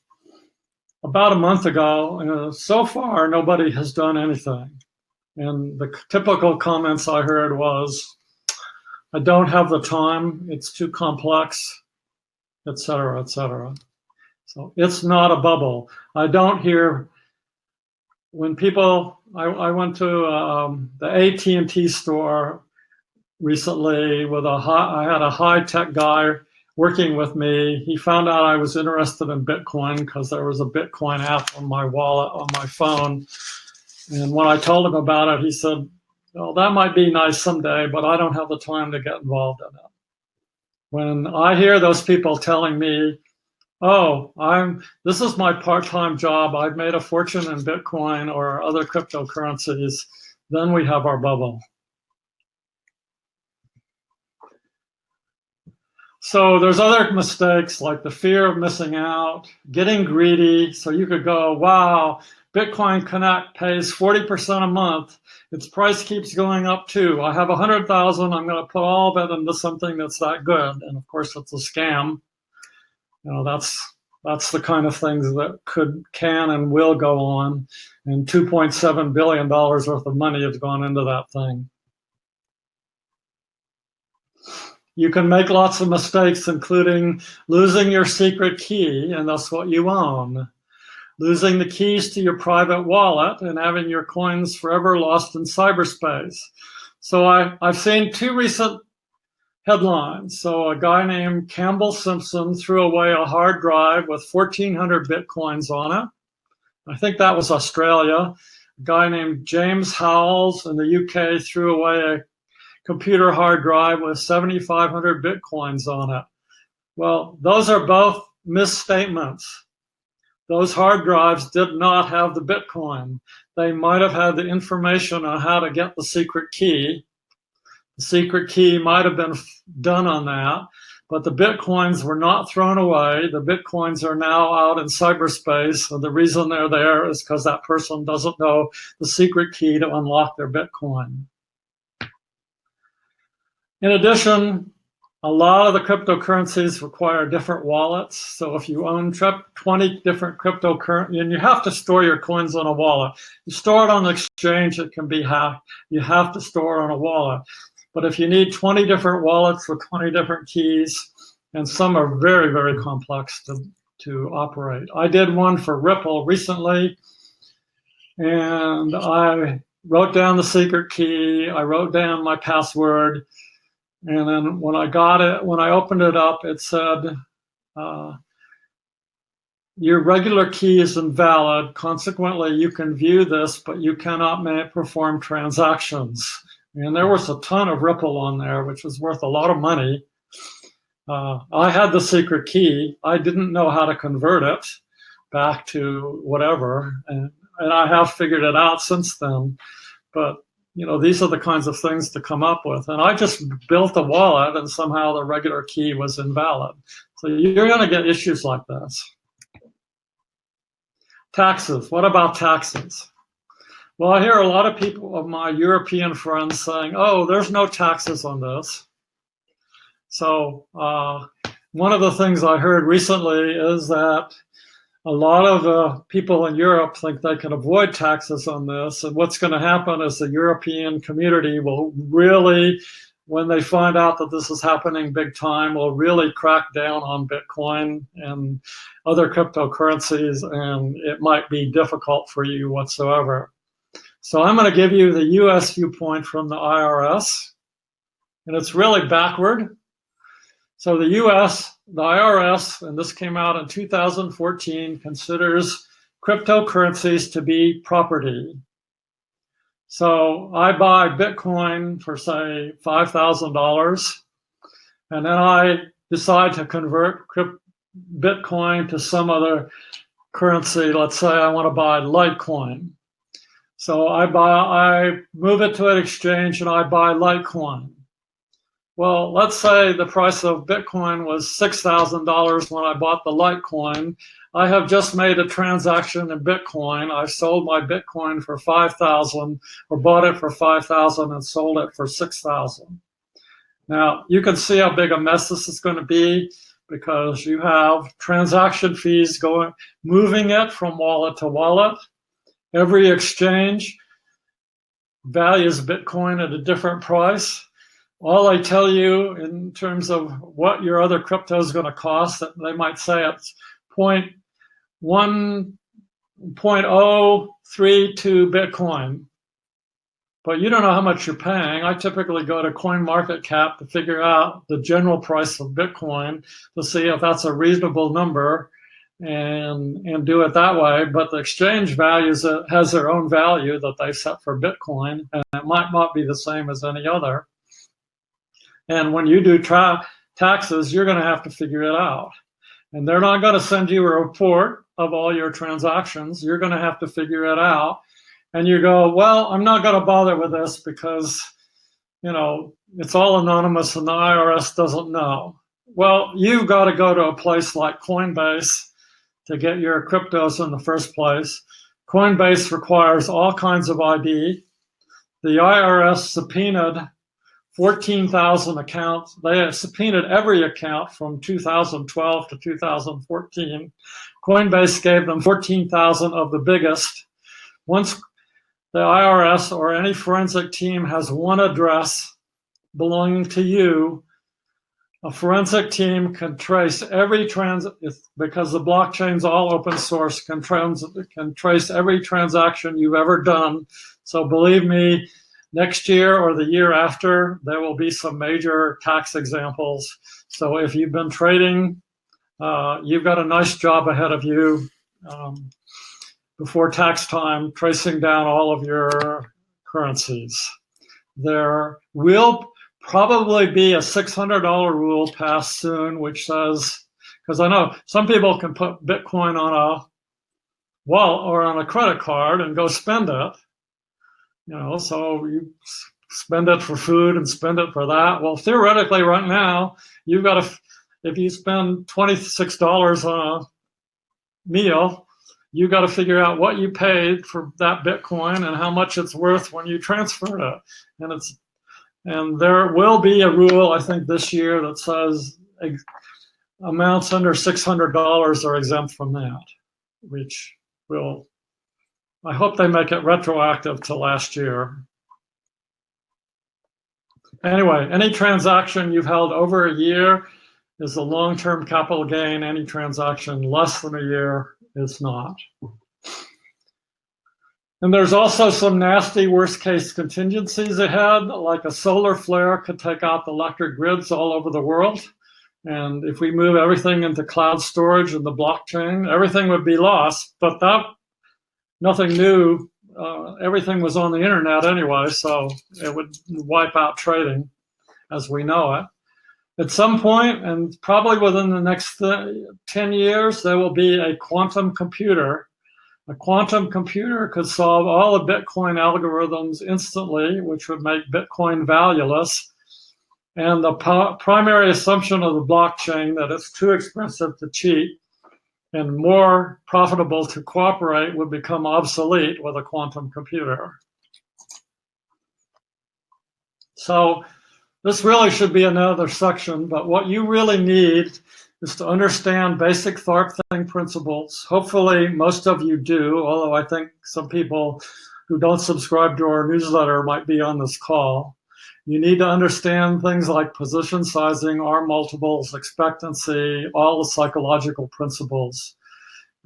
about a month ago. So far, nobody has done anything. And the typical comments I heard was, I don't have the time, it's too complex, et cetera, et cetera. So it's not a bubble. I don't hear, when people, I went to the AT&T store recently I had a high-tech guy working with me. He found out I was interested in Bitcoin because there was a Bitcoin app on my wallet, on my phone. And when I told him about it, he said, well, that might be nice someday, but I don't have the time to get involved in it. When I hear those people telling me, oh, this is my part-time job, I've made a fortune in Bitcoin or other cryptocurrencies, then we have our bubble. So there's other mistakes like the fear of missing out, getting greedy. So you could go, wow, Bitcoin Connect pays 40% a month. Its price keeps going up too. I have 100,000. I'm going to put all of it into something that's that good. And of course, it's a scam. That's the kind of things that can and will go on. And $2.7 billion worth of money has gone into that thing. You can make lots of mistakes, including losing your secret key, and that's what you own. Losing the keys to your private wallet and having your coins forever lost in cyberspace. So I've seen 2 recent headlines. So a guy named Campbell Simpson threw away a hard drive with 1,400 Bitcoins on it. I think that was Australia. A guy named James Howells in the UK threw away a computer hard drive with 7,500 Bitcoins on it. Well, those are both misstatements. Those hard drives did not have the Bitcoin. They might have had the information on how to get the secret key. The secret key might have been done on that, but the Bitcoins were not thrown away. The Bitcoins are now out in cyberspace, and the reason they're there is because that person doesn't know the secret key to unlock their Bitcoin. In addition, a lot of the cryptocurrencies require different wallets. So if you own 20 different cryptocurrencies, and you have to store your coins on a wallet. You store it on the exchange, it can be hacked. You have to store it on a wallet. But if you need 20 different wallets with 20 different keys, and some are very, very complex to operate. I did one for Ripple recently, and I wrote down the secret key. I wrote down my password. And then when I opened it up, it said, your regular key is invalid. Consequently, you can view this, but you cannot perform transactions. And there was a ton of Ripple on there, which was worth a lot of money. I had the secret key. I didn't know how to convert it. back to whatever. And I have figured it out since then. But, these are the kinds of things to come up with. And I just built a wallet and somehow the regular key was invalid. So you're going to get issues like this. Taxes. What about taxes? Well, I hear a lot of people of my European friends saying, oh, there's no taxes on this. So one of the things I heard recently is that a lot of people in Europe think they can avoid taxes on this. And what's going to happen is the European community will really, when they find out that this is happening big time, will really crack down on Bitcoin and other cryptocurrencies, and it might be difficult for you whatsoever. So I'm going to give you the US viewpoint from the IRS, and it's really backward. So the US, the IRS, and this came out in 2014, considers cryptocurrencies to be property. So I buy Bitcoin for, say, $5,000, and then I decide to convert Bitcoin to some other currency. Let's say I want to buy Litecoin. So I move it to an exchange and I buy Litecoin. Well, let's say the price of Bitcoin was $6,000 when I bought the Litecoin. I have just made a transaction in Bitcoin. I sold my Bitcoin for $5,000 or bought it for $5,000 and sold it for $6,000. Now, you can see how big a mess this is going to be because you have transaction fees moving it from wallet to wallet. Every exchange values Bitcoin at a different price. All I tell you in terms of what your other crypto is going to cost, they might say it's 0.032 Bitcoin, but you don't know how much you're paying. I typically go to CoinMarketCap to figure out the general price of Bitcoin to see if that's a reasonable number and do it that way. But the exchange has their own value that they set for Bitcoin, and it might not be the same as any other. And when you do taxes, you're going to have to figure it out. And they're not going to send you a report of all your transactions. You're going to have to figure it out. And you go, well, I'm not going to bother with this because, it's all anonymous and the IRS doesn't know. Well, you've got to go to a place like Coinbase to get your cryptos in the first place. Coinbase requires all kinds of ID. The IRS subpoenaed 14,000 accounts. They subpoenaed every account from 2012 to 2014. Coinbase gave them 14,000 of the biggest. Once the IRS or any forensic team has one address belonging to you, a forensic team can trace every because the blockchain's all open source, can trace every transaction you've ever done. So believe me, next year or the year after, there will be some major tax examples. So if you've been trading, you've got a nice job ahead of you before tax time, tracing down all of your currencies. There will probably be a $600 rule passed soon, which says, because I know some people can put Bitcoin on a wallet or on a credit card and go spend it. So you spend it for food and spend it for that. Well, theoretically, right now, you've got to, if you spend $26 on a meal, you've got to figure out what you paid for that Bitcoin and how much it's worth when you transfer it. And there will be a rule, I think, this year that says amounts under $600 are exempt from that, which will, I hope they make it retroactive to last year. Anyway, any transaction you've held over a year is a long-term capital gain. Any transaction less than a year is not. And there's also some nasty worst-case contingencies ahead, like a solar flare could take out the electric grids all over the world. And if we move everything into cloud storage and the blockchain, everything would be lost. But nothing new. Everything was on the internet anyway, so it would wipe out trading as we know it. At some point, and probably within the next 10 years, there will be a quantum computer. A quantum computer could solve all the Bitcoin algorithms instantly, which would make Bitcoin valueless. And the primary assumption of the blockchain that it's too expensive to cheat and more profitable to cooperate would become obsolete with a quantum computer. So this really should be another section, but what you really need is to understand basic Tharp thing principles. Hopefully most of you do, although I think some people who don't subscribe to our newsletter might be on this call. You need to understand things like position sizing, R multiples, expectancy, all the psychological principles.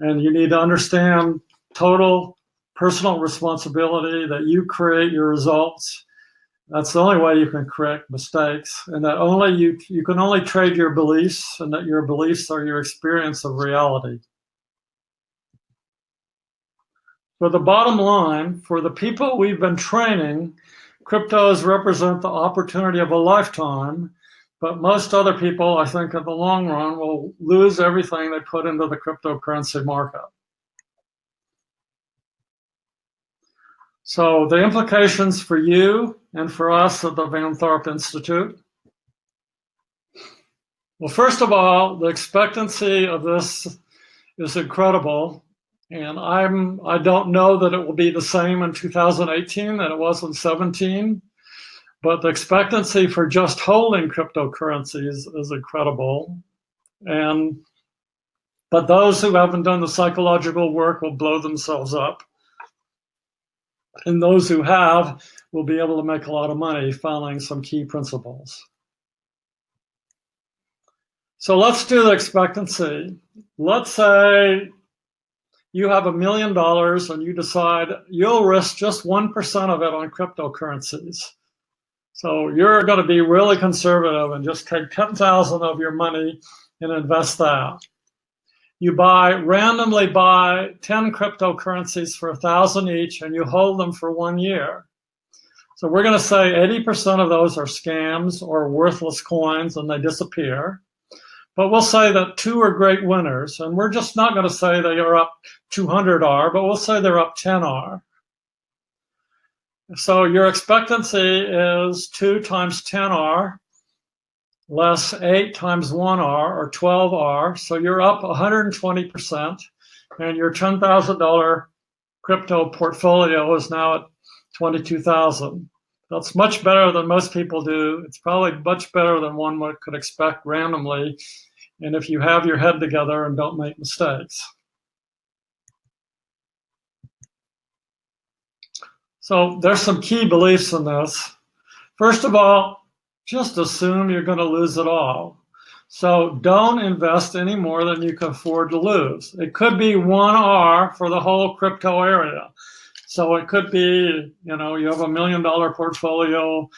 And you need to understand total personal responsibility, that you create your results. That's the only way you can correct mistakes, and that you can only trade your beliefs, and that your beliefs are your experience of reality. For the bottom line, for the people we've been training, cryptos represent the opportunity of a lifetime, but most other people, I think, in the long run, will lose everything they put into the cryptocurrency market. So the implications for you and for us at the Van Tharp Institute. Well, first of all, the expectancy of this is incredible. And I don't know that it will be the same in 2018 that it was in 17, but the expectancy for just holding cryptocurrencies is incredible. But those who haven't done the psychological work will blow themselves up. And those who have will be able to make a lot of money following some key principles. So let's do the expectancy. Let's say you have $1 million and you decide you'll risk just 1% of it on cryptocurrencies. So you're going to be really conservative and just take 10,000 of your money and invest that. You randomly buy 10 cryptocurrencies for 1,000 each, and you hold them for 1 year. So we're going to say 80% of those are scams or worthless coins and they disappear. But we'll say that 2 are great winners, and we're just not going to say they are up 200R, but we'll say they're up 10R. So your expectancy is 2 times 10R less 8 times 1R, or 12R. So you're up 120%, and your $10,000 crypto portfolio is now at 22,000. That's much better than most people do. It's probably much better than one could expect randomly, and if you have your head together and don't make mistakes. So there's some key beliefs in this. First of all, just assume you're going to lose it all. So don't invest any more than you can afford to lose. It could be 1R for the whole crypto area. So it could be, you have $1 million portfolio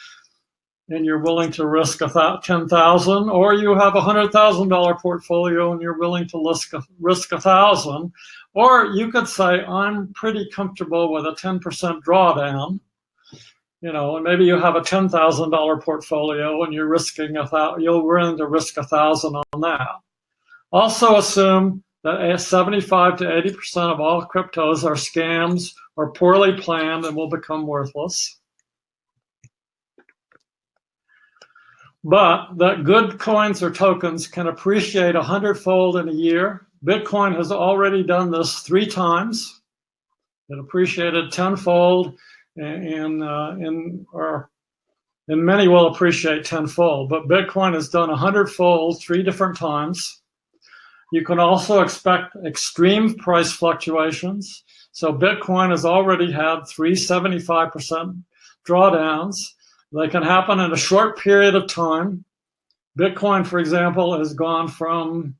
and you're willing to risk 10,000, or you have a $100,000 portfolio and you're willing to risk 1,000. Or you could say, I'm pretty comfortable with a 10% drawdown. And maybe you have a $10,000 portfolio and you're willing to risk 1,000 on that. Also assume that 75 to 80% of all cryptos are scams or poorly planned and will become worthless. But that good coins or tokens can appreciate 100-fold in a year. Bitcoin has already done this 3 times. It appreciated 10-fold. And many will appreciate 10-fold, but Bitcoin has done 100-fold 3 different times. You can also expect extreme price fluctuations. So Bitcoin has already had 3 75% drawdowns. They can happen in a short period of time. Bitcoin, for example, has gone from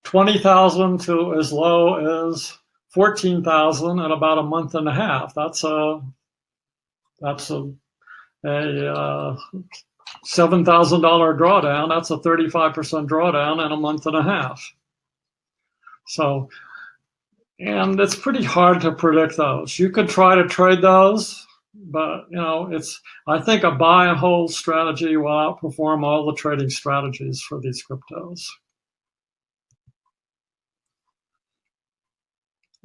20,000 to as low as 14,000 in about a month and a half. That's a $7,000 drawdown. That's a 35% drawdown in a month and a half. So, and it's pretty hard to predict those. You could try to trade those, but I think a buy and hold strategy will outperform all the trading strategies for these cryptos.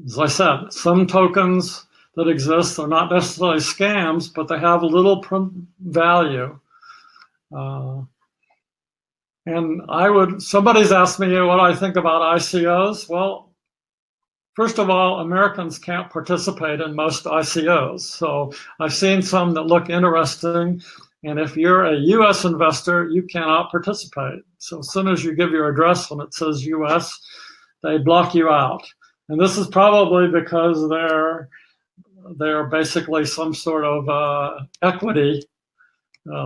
As I said, some tokens that exist are not necessarily scams, but they have little value. And somebody's asked me what I think about ICOs. Well, first of all, Americans can't participate in most ICOs. So I've seen some that look interesting. And if you're a US investor, you cannot participate. So as soon as you give your address when it says US, they block you out. And this is probably because they're basically some sort of equity.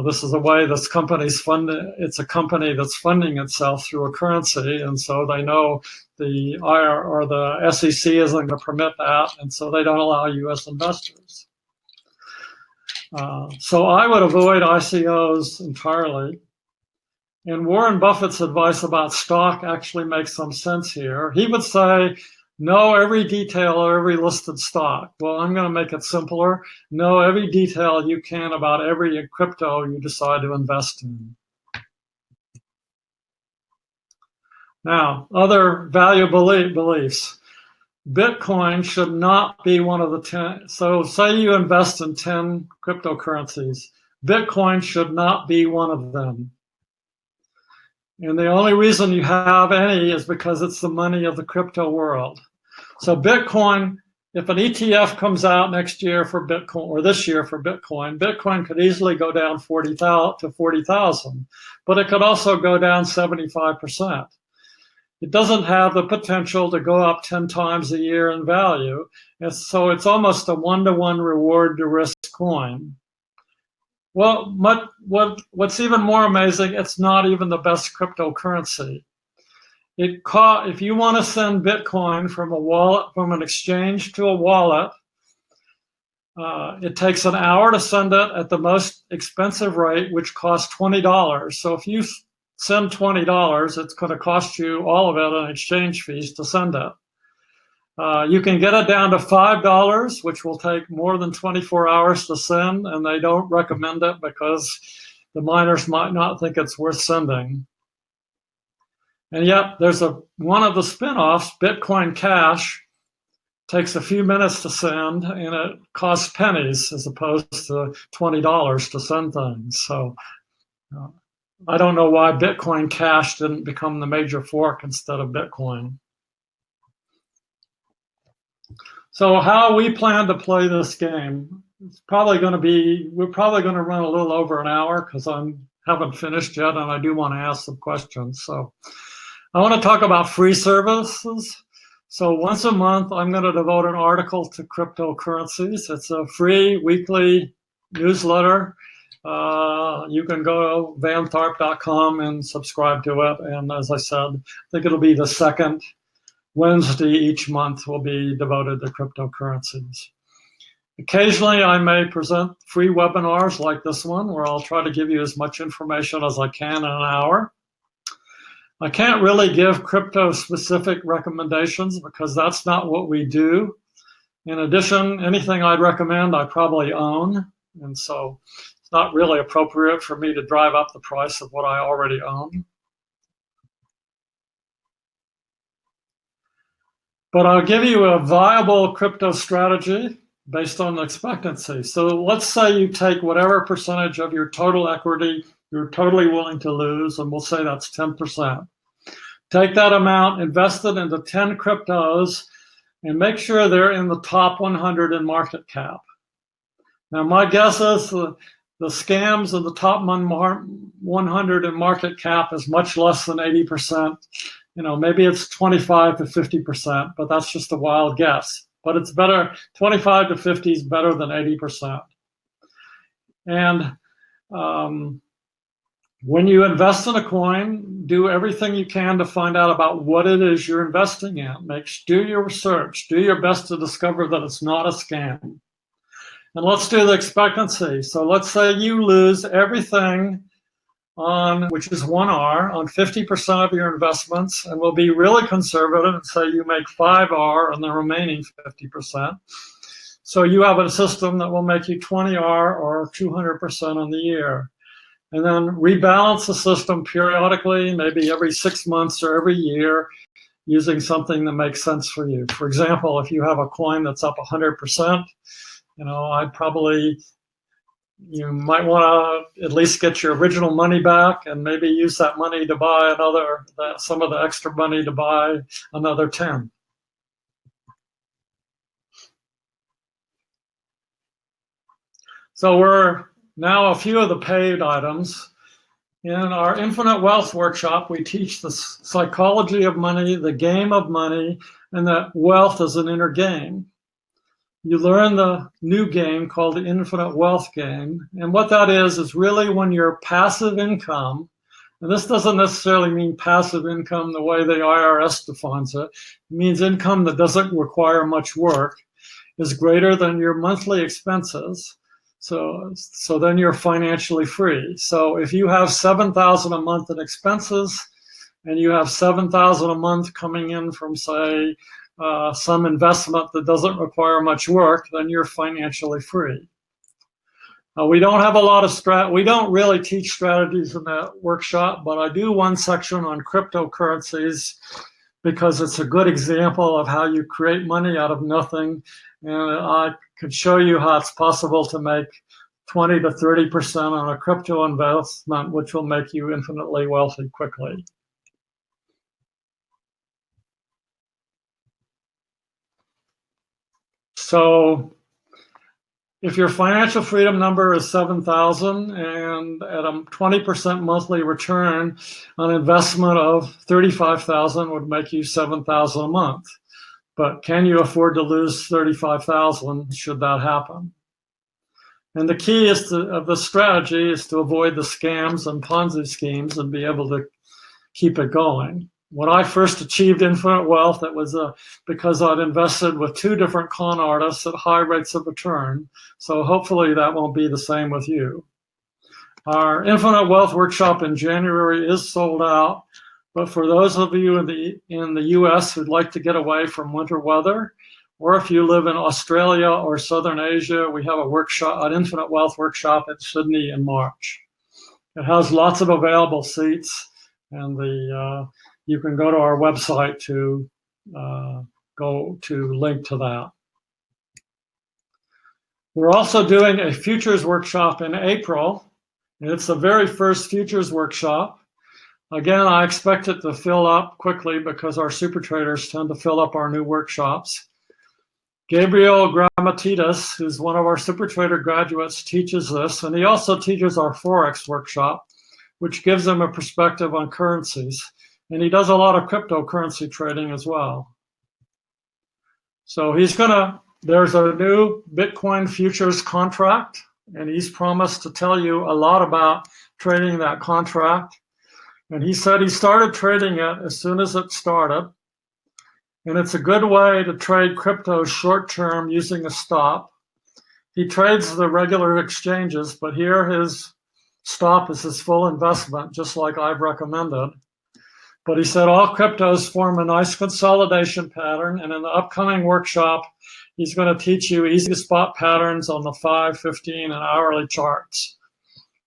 This is a way this company's funded. It's a company that's funding itself through a currency, and so they know the IR or the SEC isn't going to permit that, and so they don't allow U.S. investors. So I would avoid ICOs entirely. And Warren Buffett's advice about stock actually makes some sense here. He would say, know every detail of every listed stock. Well, I'm going to make it simpler. Know every detail you can about every crypto you decide to invest in. Now, other value beliefs. Bitcoin should not be one of the 10. So say you invest in 10 cryptocurrencies. Bitcoin should not be one of them. And the only reason you have any is because it's the money of the crypto world. So Bitcoin, if an ETF comes out next year for Bitcoin or this year for Bitcoin, Bitcoin could easily go down 40,000 to 40,000, but it could also go down 75%. It doesn't have the potential to go up 10 times a year in value. And so it's almost a one-to-one reward to risk coin. Well, what's even more amazing, it's not even the best cryptocurrency. If you want to send Bitcoin from a wallet, from an exchange to a wallet, it takes an hour to send it at the most expensive rate, which costs $20. So if you send $20, it's going to cost you all of it in exchange fees to send it. You can get it down to $5, which will take more than 24 hours to send, and they don't recommend it because the miners might not think it's worth sending. And yet there's one of the spin-offs, Bitcoin Cash, takes a few minutes to send, and it costs pennies as opposed to $20 to send things. So I don't know why Bitcoin Cash didn't become the major fork instead of Bitcoin. So how we plan to play this game, we're probably going to run a little over an hour because I haven't finished yet and I do want to ask some questions. So I want to talk about free services. So once a month, I'm going to devote an article to cryptocurrencies. It's a free weekly newsletter. You can go to vantharp.com and subscribe to it. And as I said, I think it'll be the second Wednesday each month will be devoted to cryptocurrencies. Occasionally, I may present free webinars like this one, where I'll try to give you as much information as I can in an hour. I can't really give crypto-specific recommendations because that's not what we do. In addition, anything I'd recommend, I probably own. And so it's not really appropriate for me to drive up the price of what I already own. But I'll give you a viable crypto strategy based on the expectancy. So let's say you take whatever percentage of your total equity you're totally willing to lose, and we'll say that's 10%. Take that amount, invest it into 10 cryptos, and make sure they're in the top 100 in market cap. Now, my guess is the scams in the top 100 in market cap is much less than 80%. Maybe it's 25 to 50%, but that's just a wild guess. But it's better, 25 to 50 is better than 80%. And when you invest in a coin, do everything you can to find out about what it is you're investing in. Do your research, do your best to discover that it's not a scam. And let's do the expectancy. So let's say you lose everything which is 1R, on 50% of your investments, and we'll be really conservative and say you make 5R on the remaining 50%. So you have a system that will make you 20R or 200% on the year. And then rebalance the system periodically, maybe every 6 months or every year, using something that makes sense for you. For example, if you have a coin that's up 100%, you might want to at least get your original money back and maybe use that money to buy some of the extra money to buy another 10. So we're now a few of the paid items. In our Infinite Wealth workshop, we teach the psychology of money, the game of money, and that wealth is an inner game. You learn the new game called the Infinite Wealth game. And what that is really when your passive income, and this doesn't necessarily mean passive income the way the IRS defines it, it means income that doesn't require much work, is greater than your monthly expenses. So then you're financially free. So if you have $7,000 a month in expenses and you have $7,000 a month coming in from, say, some investment that doesn't require much work, then you're financially free. We don't have a lot of we don't really teach strategies in that workshop, but I do one section on cryptocurrencies because it's a good example of how you create money out of nothing. And I could show you how it's possible to make 20 to 30% on a crypto investment, which will make you infinitely wealthy quickly. So if your financial freedom number is 7,000 and at a 20% monthly return, an investment of 35,000 would make you 7,000 a month. But can you afford to lose 35,000 should that happen? And the key of the strategy is to avoid the scams and Ponzi schemes and be able to keep it going. When I first achieved infinite wealth, it was because I'd invested with 2 different con artists at high rates of return. So hopefully that won't be the same with you. Our Infinite Wealth workshop in January is sold out. But for those of you in the US who'd like to get away from winter weather, or if you live in Australia or Southern Asia, we have an Infinite Wealth workshop at Sydney in March. It has lots of available seats, and you can go to our website to link to that. We're also doing a futures workshop in April, and it's the very first futures workshop. Again, I expect it to fill up quickly because our super traders tend to fill up our new workshops. Gabriel Grammatidis, who's one of our super trader graduates, teaches this, and he also teaches our Forex workshop, which gives him a perspective on currencies. And he does a lot of cryptocurrency trading as well. So there's a new Bitcoin futures contract, and he's promised to tell you a lot about trading that contract. And he said he started trading it as soon as it started. And it's a good way to trade crypto short-term using a stop. He trades the regular exchanges, but here his stop is his full investment, just like I've recommended. But he said all cryptos form a nice consolidation pattern, and in the upcoming workshop, he's going to teach you easy spot patterns on the 5, 15, and hourly charts.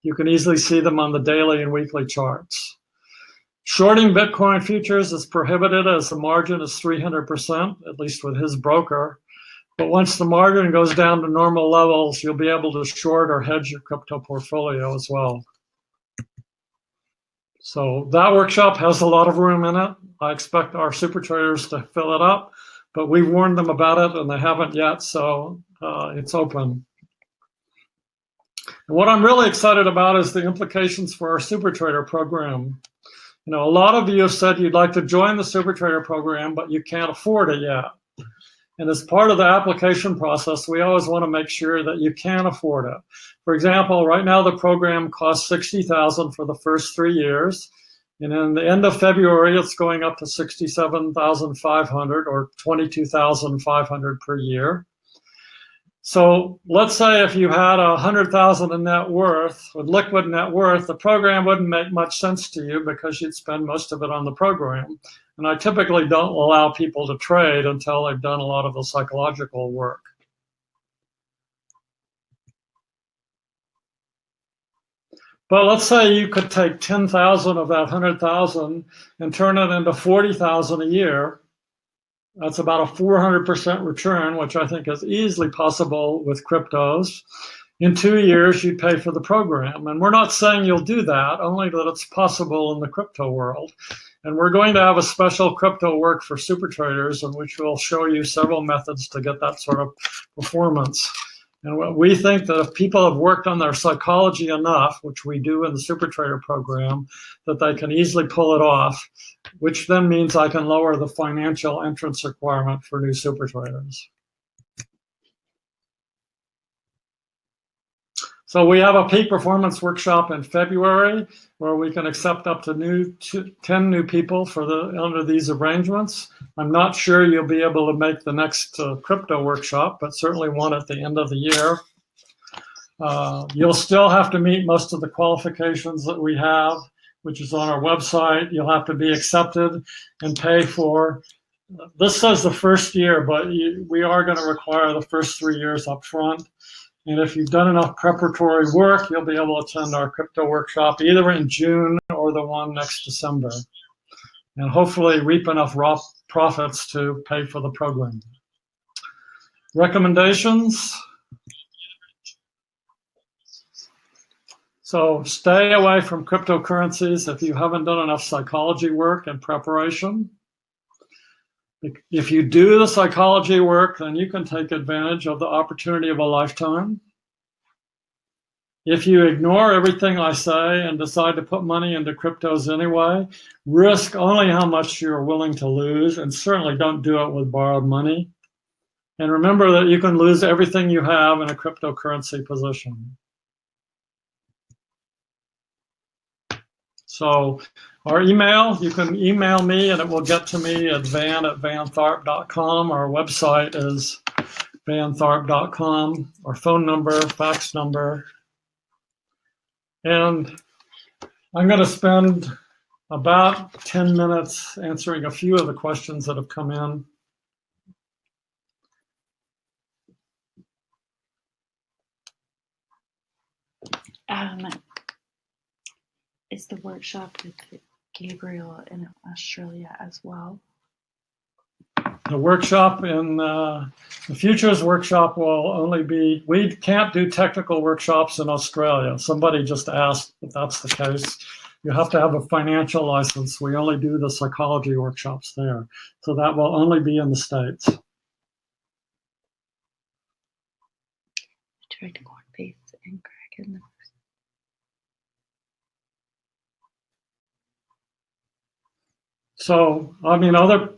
You can easily see them on the daily and weekly charts. Shorting Bitcoin futures is prohibited as the margin is 300%, at least with his broker. But once the margin goes down to normal levels, you'll be able to short or hedge your crypto portfolio as well. So that workshop has a lot of room in it. I expect our super traders to fill it up, but we've warned them about it and they haven't yet, so it's open. And what I'm really excited about is the implications for our super trader program. A lot of you have said you'd like to join the super trader program, but you can't afford it yet. And as part of the application process, we always want to make sure that you can afford it. For example, right now the program costs $60,000 for the first 3 years. And in the end of February, it's going up to $67,500 or $22,500 per year. So let's say if you had $100,000 in net worth, with liquid net worth, the program wouldn't make much sense to you because you'd spend most of it on the program. And I typically don't allow people to trade until they've done a lot of the psychological work. But let's say you could take 10,000 of that 100,000 and turn it into 40,000 a year. That's about a 400% return, which I think is easily possible with cryptos. In 2 years, you pay for the program. And we're not saying you'll do that, only that it's possible in the crypto world. And we're going to have a special crypto work for super traders, in which we'll show you several methods to get that sort of performance. And we think that if people have worked on their psychology enough, which we do in the super trader program, that they can easily pull it off, which then means I can lower the financial entrance requirement for new super traders. So we have a peak performance workshop in February where we can accept up to 10 new people for under these arrangements. I'm not sure you'll be able to make the next crypto workshop, but certainly one at the end of the year. You'll still have to meet most of the qualifications that we have, which is on our website. You'll have to be accepted and pay for. This says the first year, but we are going to require the first 3 years up front. And if you've done enough preparatory work, you'll be able to attend our crypto workshop either in June or the one next December, and hopefully reap enough raw profits to pay for the program. Recommendations. So stay away from cryptocurrencies if you haven't done enough psychology work and preparation. If you do the psychology work, then you can take advantage of the opportunity of a lifetime. If you ignore everything I say and decide to put money into cryptos anyway, risk only how much you're willing to lose, and certainly don't do it with borrowed money. And remember that you can lose everything you have in a cryptocurrency position. So our email, you can email me and it will get to me at van@vantharp.com. Our website is vantharp.com. Our phone number, fax number. And I'm going to spend about 10 minutes answering a few of the questions that have come in. Is the workshop with Gabriel in Australia as well? The workshop in the futures workshop will only be, we can't do technical workshops in Australia. Somebody just asked if that's the case. You have to have a financial license. We only do the psychology workshops there. So that will only be in the States. Direct corn-based and crack in the So, I mean, other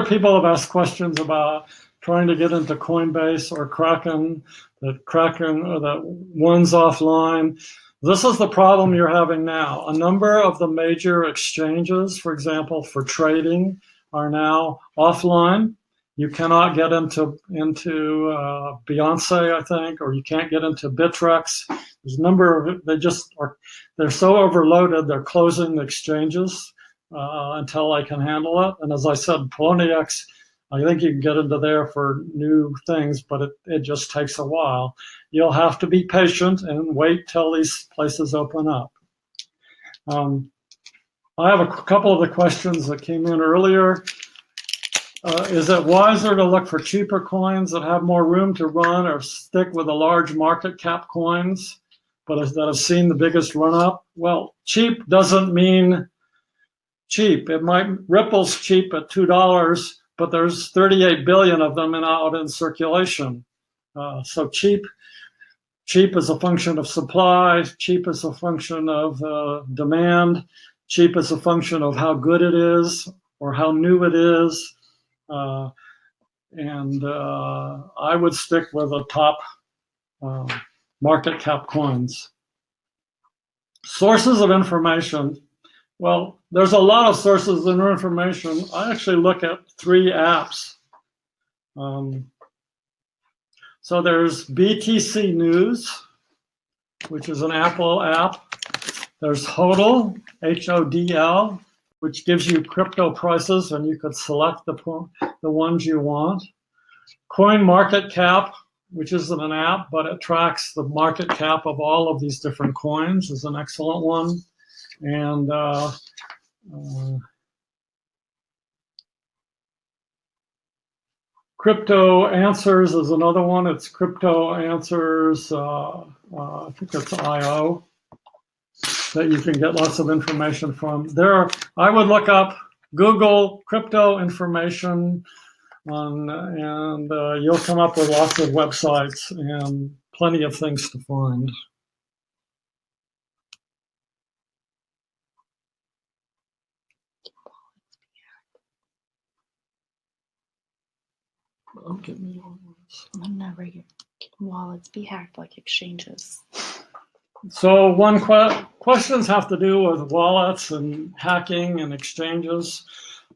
people have asked questions about trying to get into Coinbase or Kraken, that one's offline. This is the problem you're having now. A number of the major exchanges, for example, for trading, are now offline. You cannot get into Beyonce, I think, or you can't get into Bittrex. There's a number of, they're so overloaded, they're closing the exchanges until I can handle it. And as I said, Poloniex, I think you can get into there for new things, but it just takes a while. You'll have to be patient and wait till these places open up. I have a couple of the questions that came in earlier. Is it wiser to look for cheaper coins that have more room to run, or stick with the large market cap coins but that have seen the biggest run up? Well, cheap doesn't mean cheap. It might, Ripple's cheap at $2, but there's 38 billion of them out in circulation. So cheap is a function of supply. Cheap is a function of demand. Cheap is a function of how good it is or how new it is. I would stick with the top market cap coins. Sources of information. Well, there's a lot of sources of information. I actually look at 3 apps. So there's BTC News, which is an Apple app. There's HODL, H-O-D-L, which gives you crypto prices, and you could select the ones you want. CoinMarketCap which isn't an app, but it tracks the market cap of all of these different coins, is an excellent one. And Crypto Answers is another one. It's Crypto Answers, I think it's IO, that you can get lots of information from. I would look up Google crypto information and you'll come up with lots of websites and plenty of things to find. I'm never get wallets be hacked like exchanges. So questions have to do with wallets and hacking and exchanges.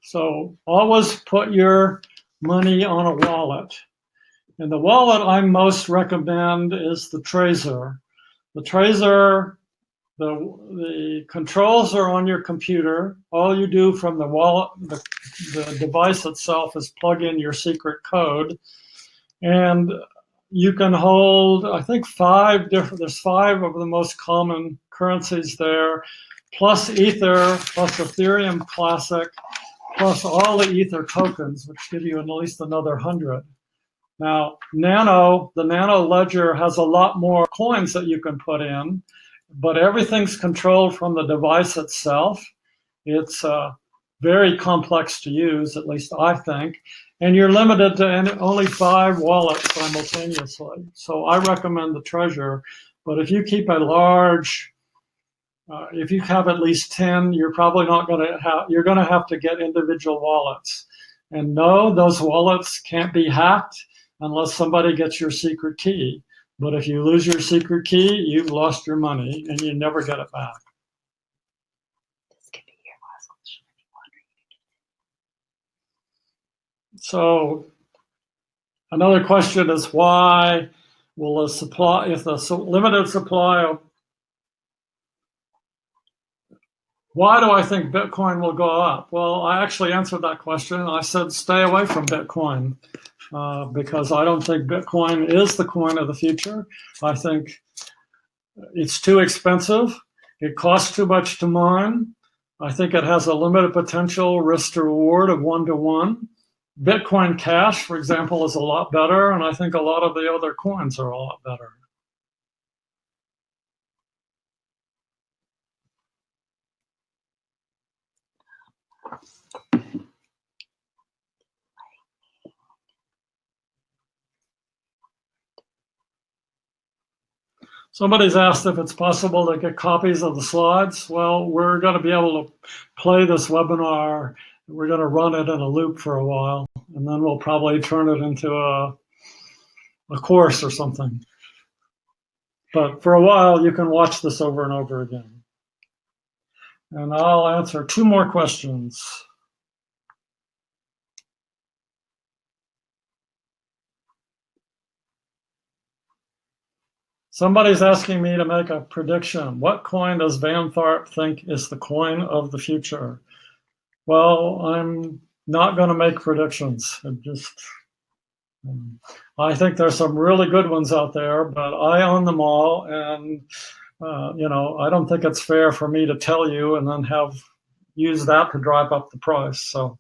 So always put your money on a wallet. And the wallet I most recommend is the Trezor. The Trezor, the controls are on your computer. All you do from the wallet, the device itself, is plug in your secret code. And you can hold, I think, there's 5 of the most common currencies there, plus Ether, plus Ethereum Classic, plus all the Ether tokens, which give you at least another 100. Now, the Nano Ledger has a lot more coins that you can put in, but everything's controlled from the device itself. It's very complex to use, at least I think, and you're limited to only 5 wallets simultaneously. So I recommend the Trezor, but if you keep a large, if you have at least 10, you're probably not going to have, you're going to have to get individual wallets. And no, those wallets can't be hacked unless somebody gets your secret key. But if you lose your secret key, you've lost your money and you never get it back. This could be your last question. So another question is, why will the supply, if the limited supply of, why do I think Bitcoin will go up? Well, I actually answered that question. I said, stay away from Bitcoin because I don't think Bitcoin is the coin of the future. I think it's too expensive. It costs too much to mine. I think it has a limited potential risk to reward of 1-to-1. Bitcoin Cash, for example, is a lot better, and I think a lot of the other coins are a lot better. Somebody's asked if it's possible to get copies of the slides. Well, we're going to be able to play this webinar. We're going to run it in a loop for a while, and then we'll probably turn it into a course or something. But for a while, you can watch this over and over again. And I'll answer 2 more questions. Somebody's asking me to make a prediction. What coin does Van Tharp think is the coin of the future? Well, I'm not going to make predictions. I think there's some really good ones out there, but I own them all, and I don't think it's fair for me to tell you and then use that to drive up the price. So,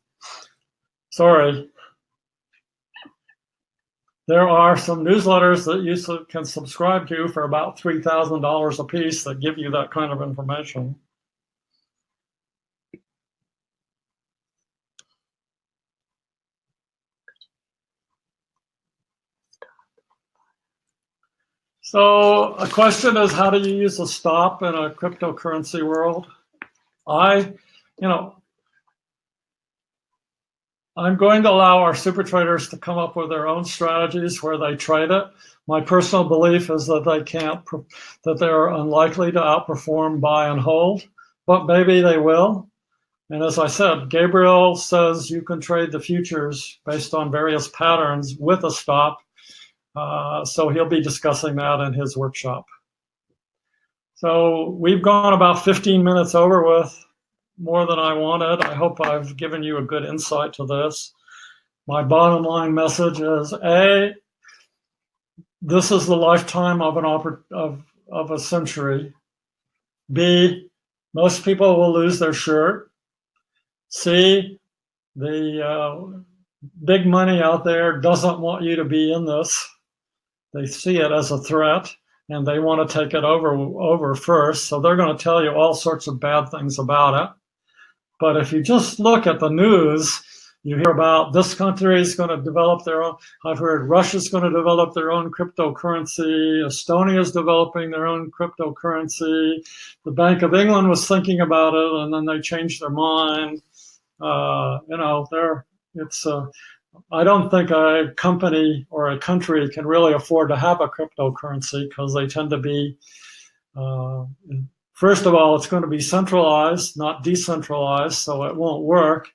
sorry. There are some newsletters that you can subscribe to for about $3,000 a piece that give you that kind of information. So a question is, how do you use a stop in a cryptocurrency world? I'm going to allow our super traders to come up with their own strategies where they trade it. My personal belief is that they're unlikely to outperform buy and hold, but maybe they will. And as I said, Gabriel says you can trade the futures based on various patterns with a stop. So he'll be discussing that in his workshop. So we've gone about 15 minutes over with, more than I wanted. I hope I've given you a good insight to this. My bottom line message is, A, this is the lifetime of of a century. B, most people will lose their shirt. C, the big money out there doesn't want you to be in this. They see it as a threat, and they want to take it over first. So they're going to tell you all sorts of bad things about it. But if you just look at the news, you hear about this country is going to develop their own. I've heard Russia's going to develop their own cryptocurrency. Estonia's developing their own cryptocurrency. The Bank of England was thinking about it, and then they changed their mind. I don't think a company or a country can really afford to have a cryptocurrency because they tend to be, first of all, it's going to be centralized, not decentralized, so it won't work.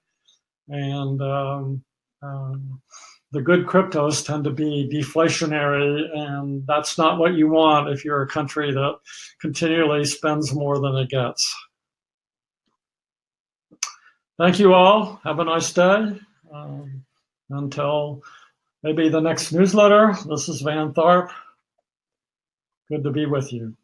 And the good cryptos tend to be deflationary, and that's not what you want if you're a country that continually spends more than it gets. Thank you all. Have a nice day. Until maybe the next newsletter, this is Van Tharp. Good to be with you.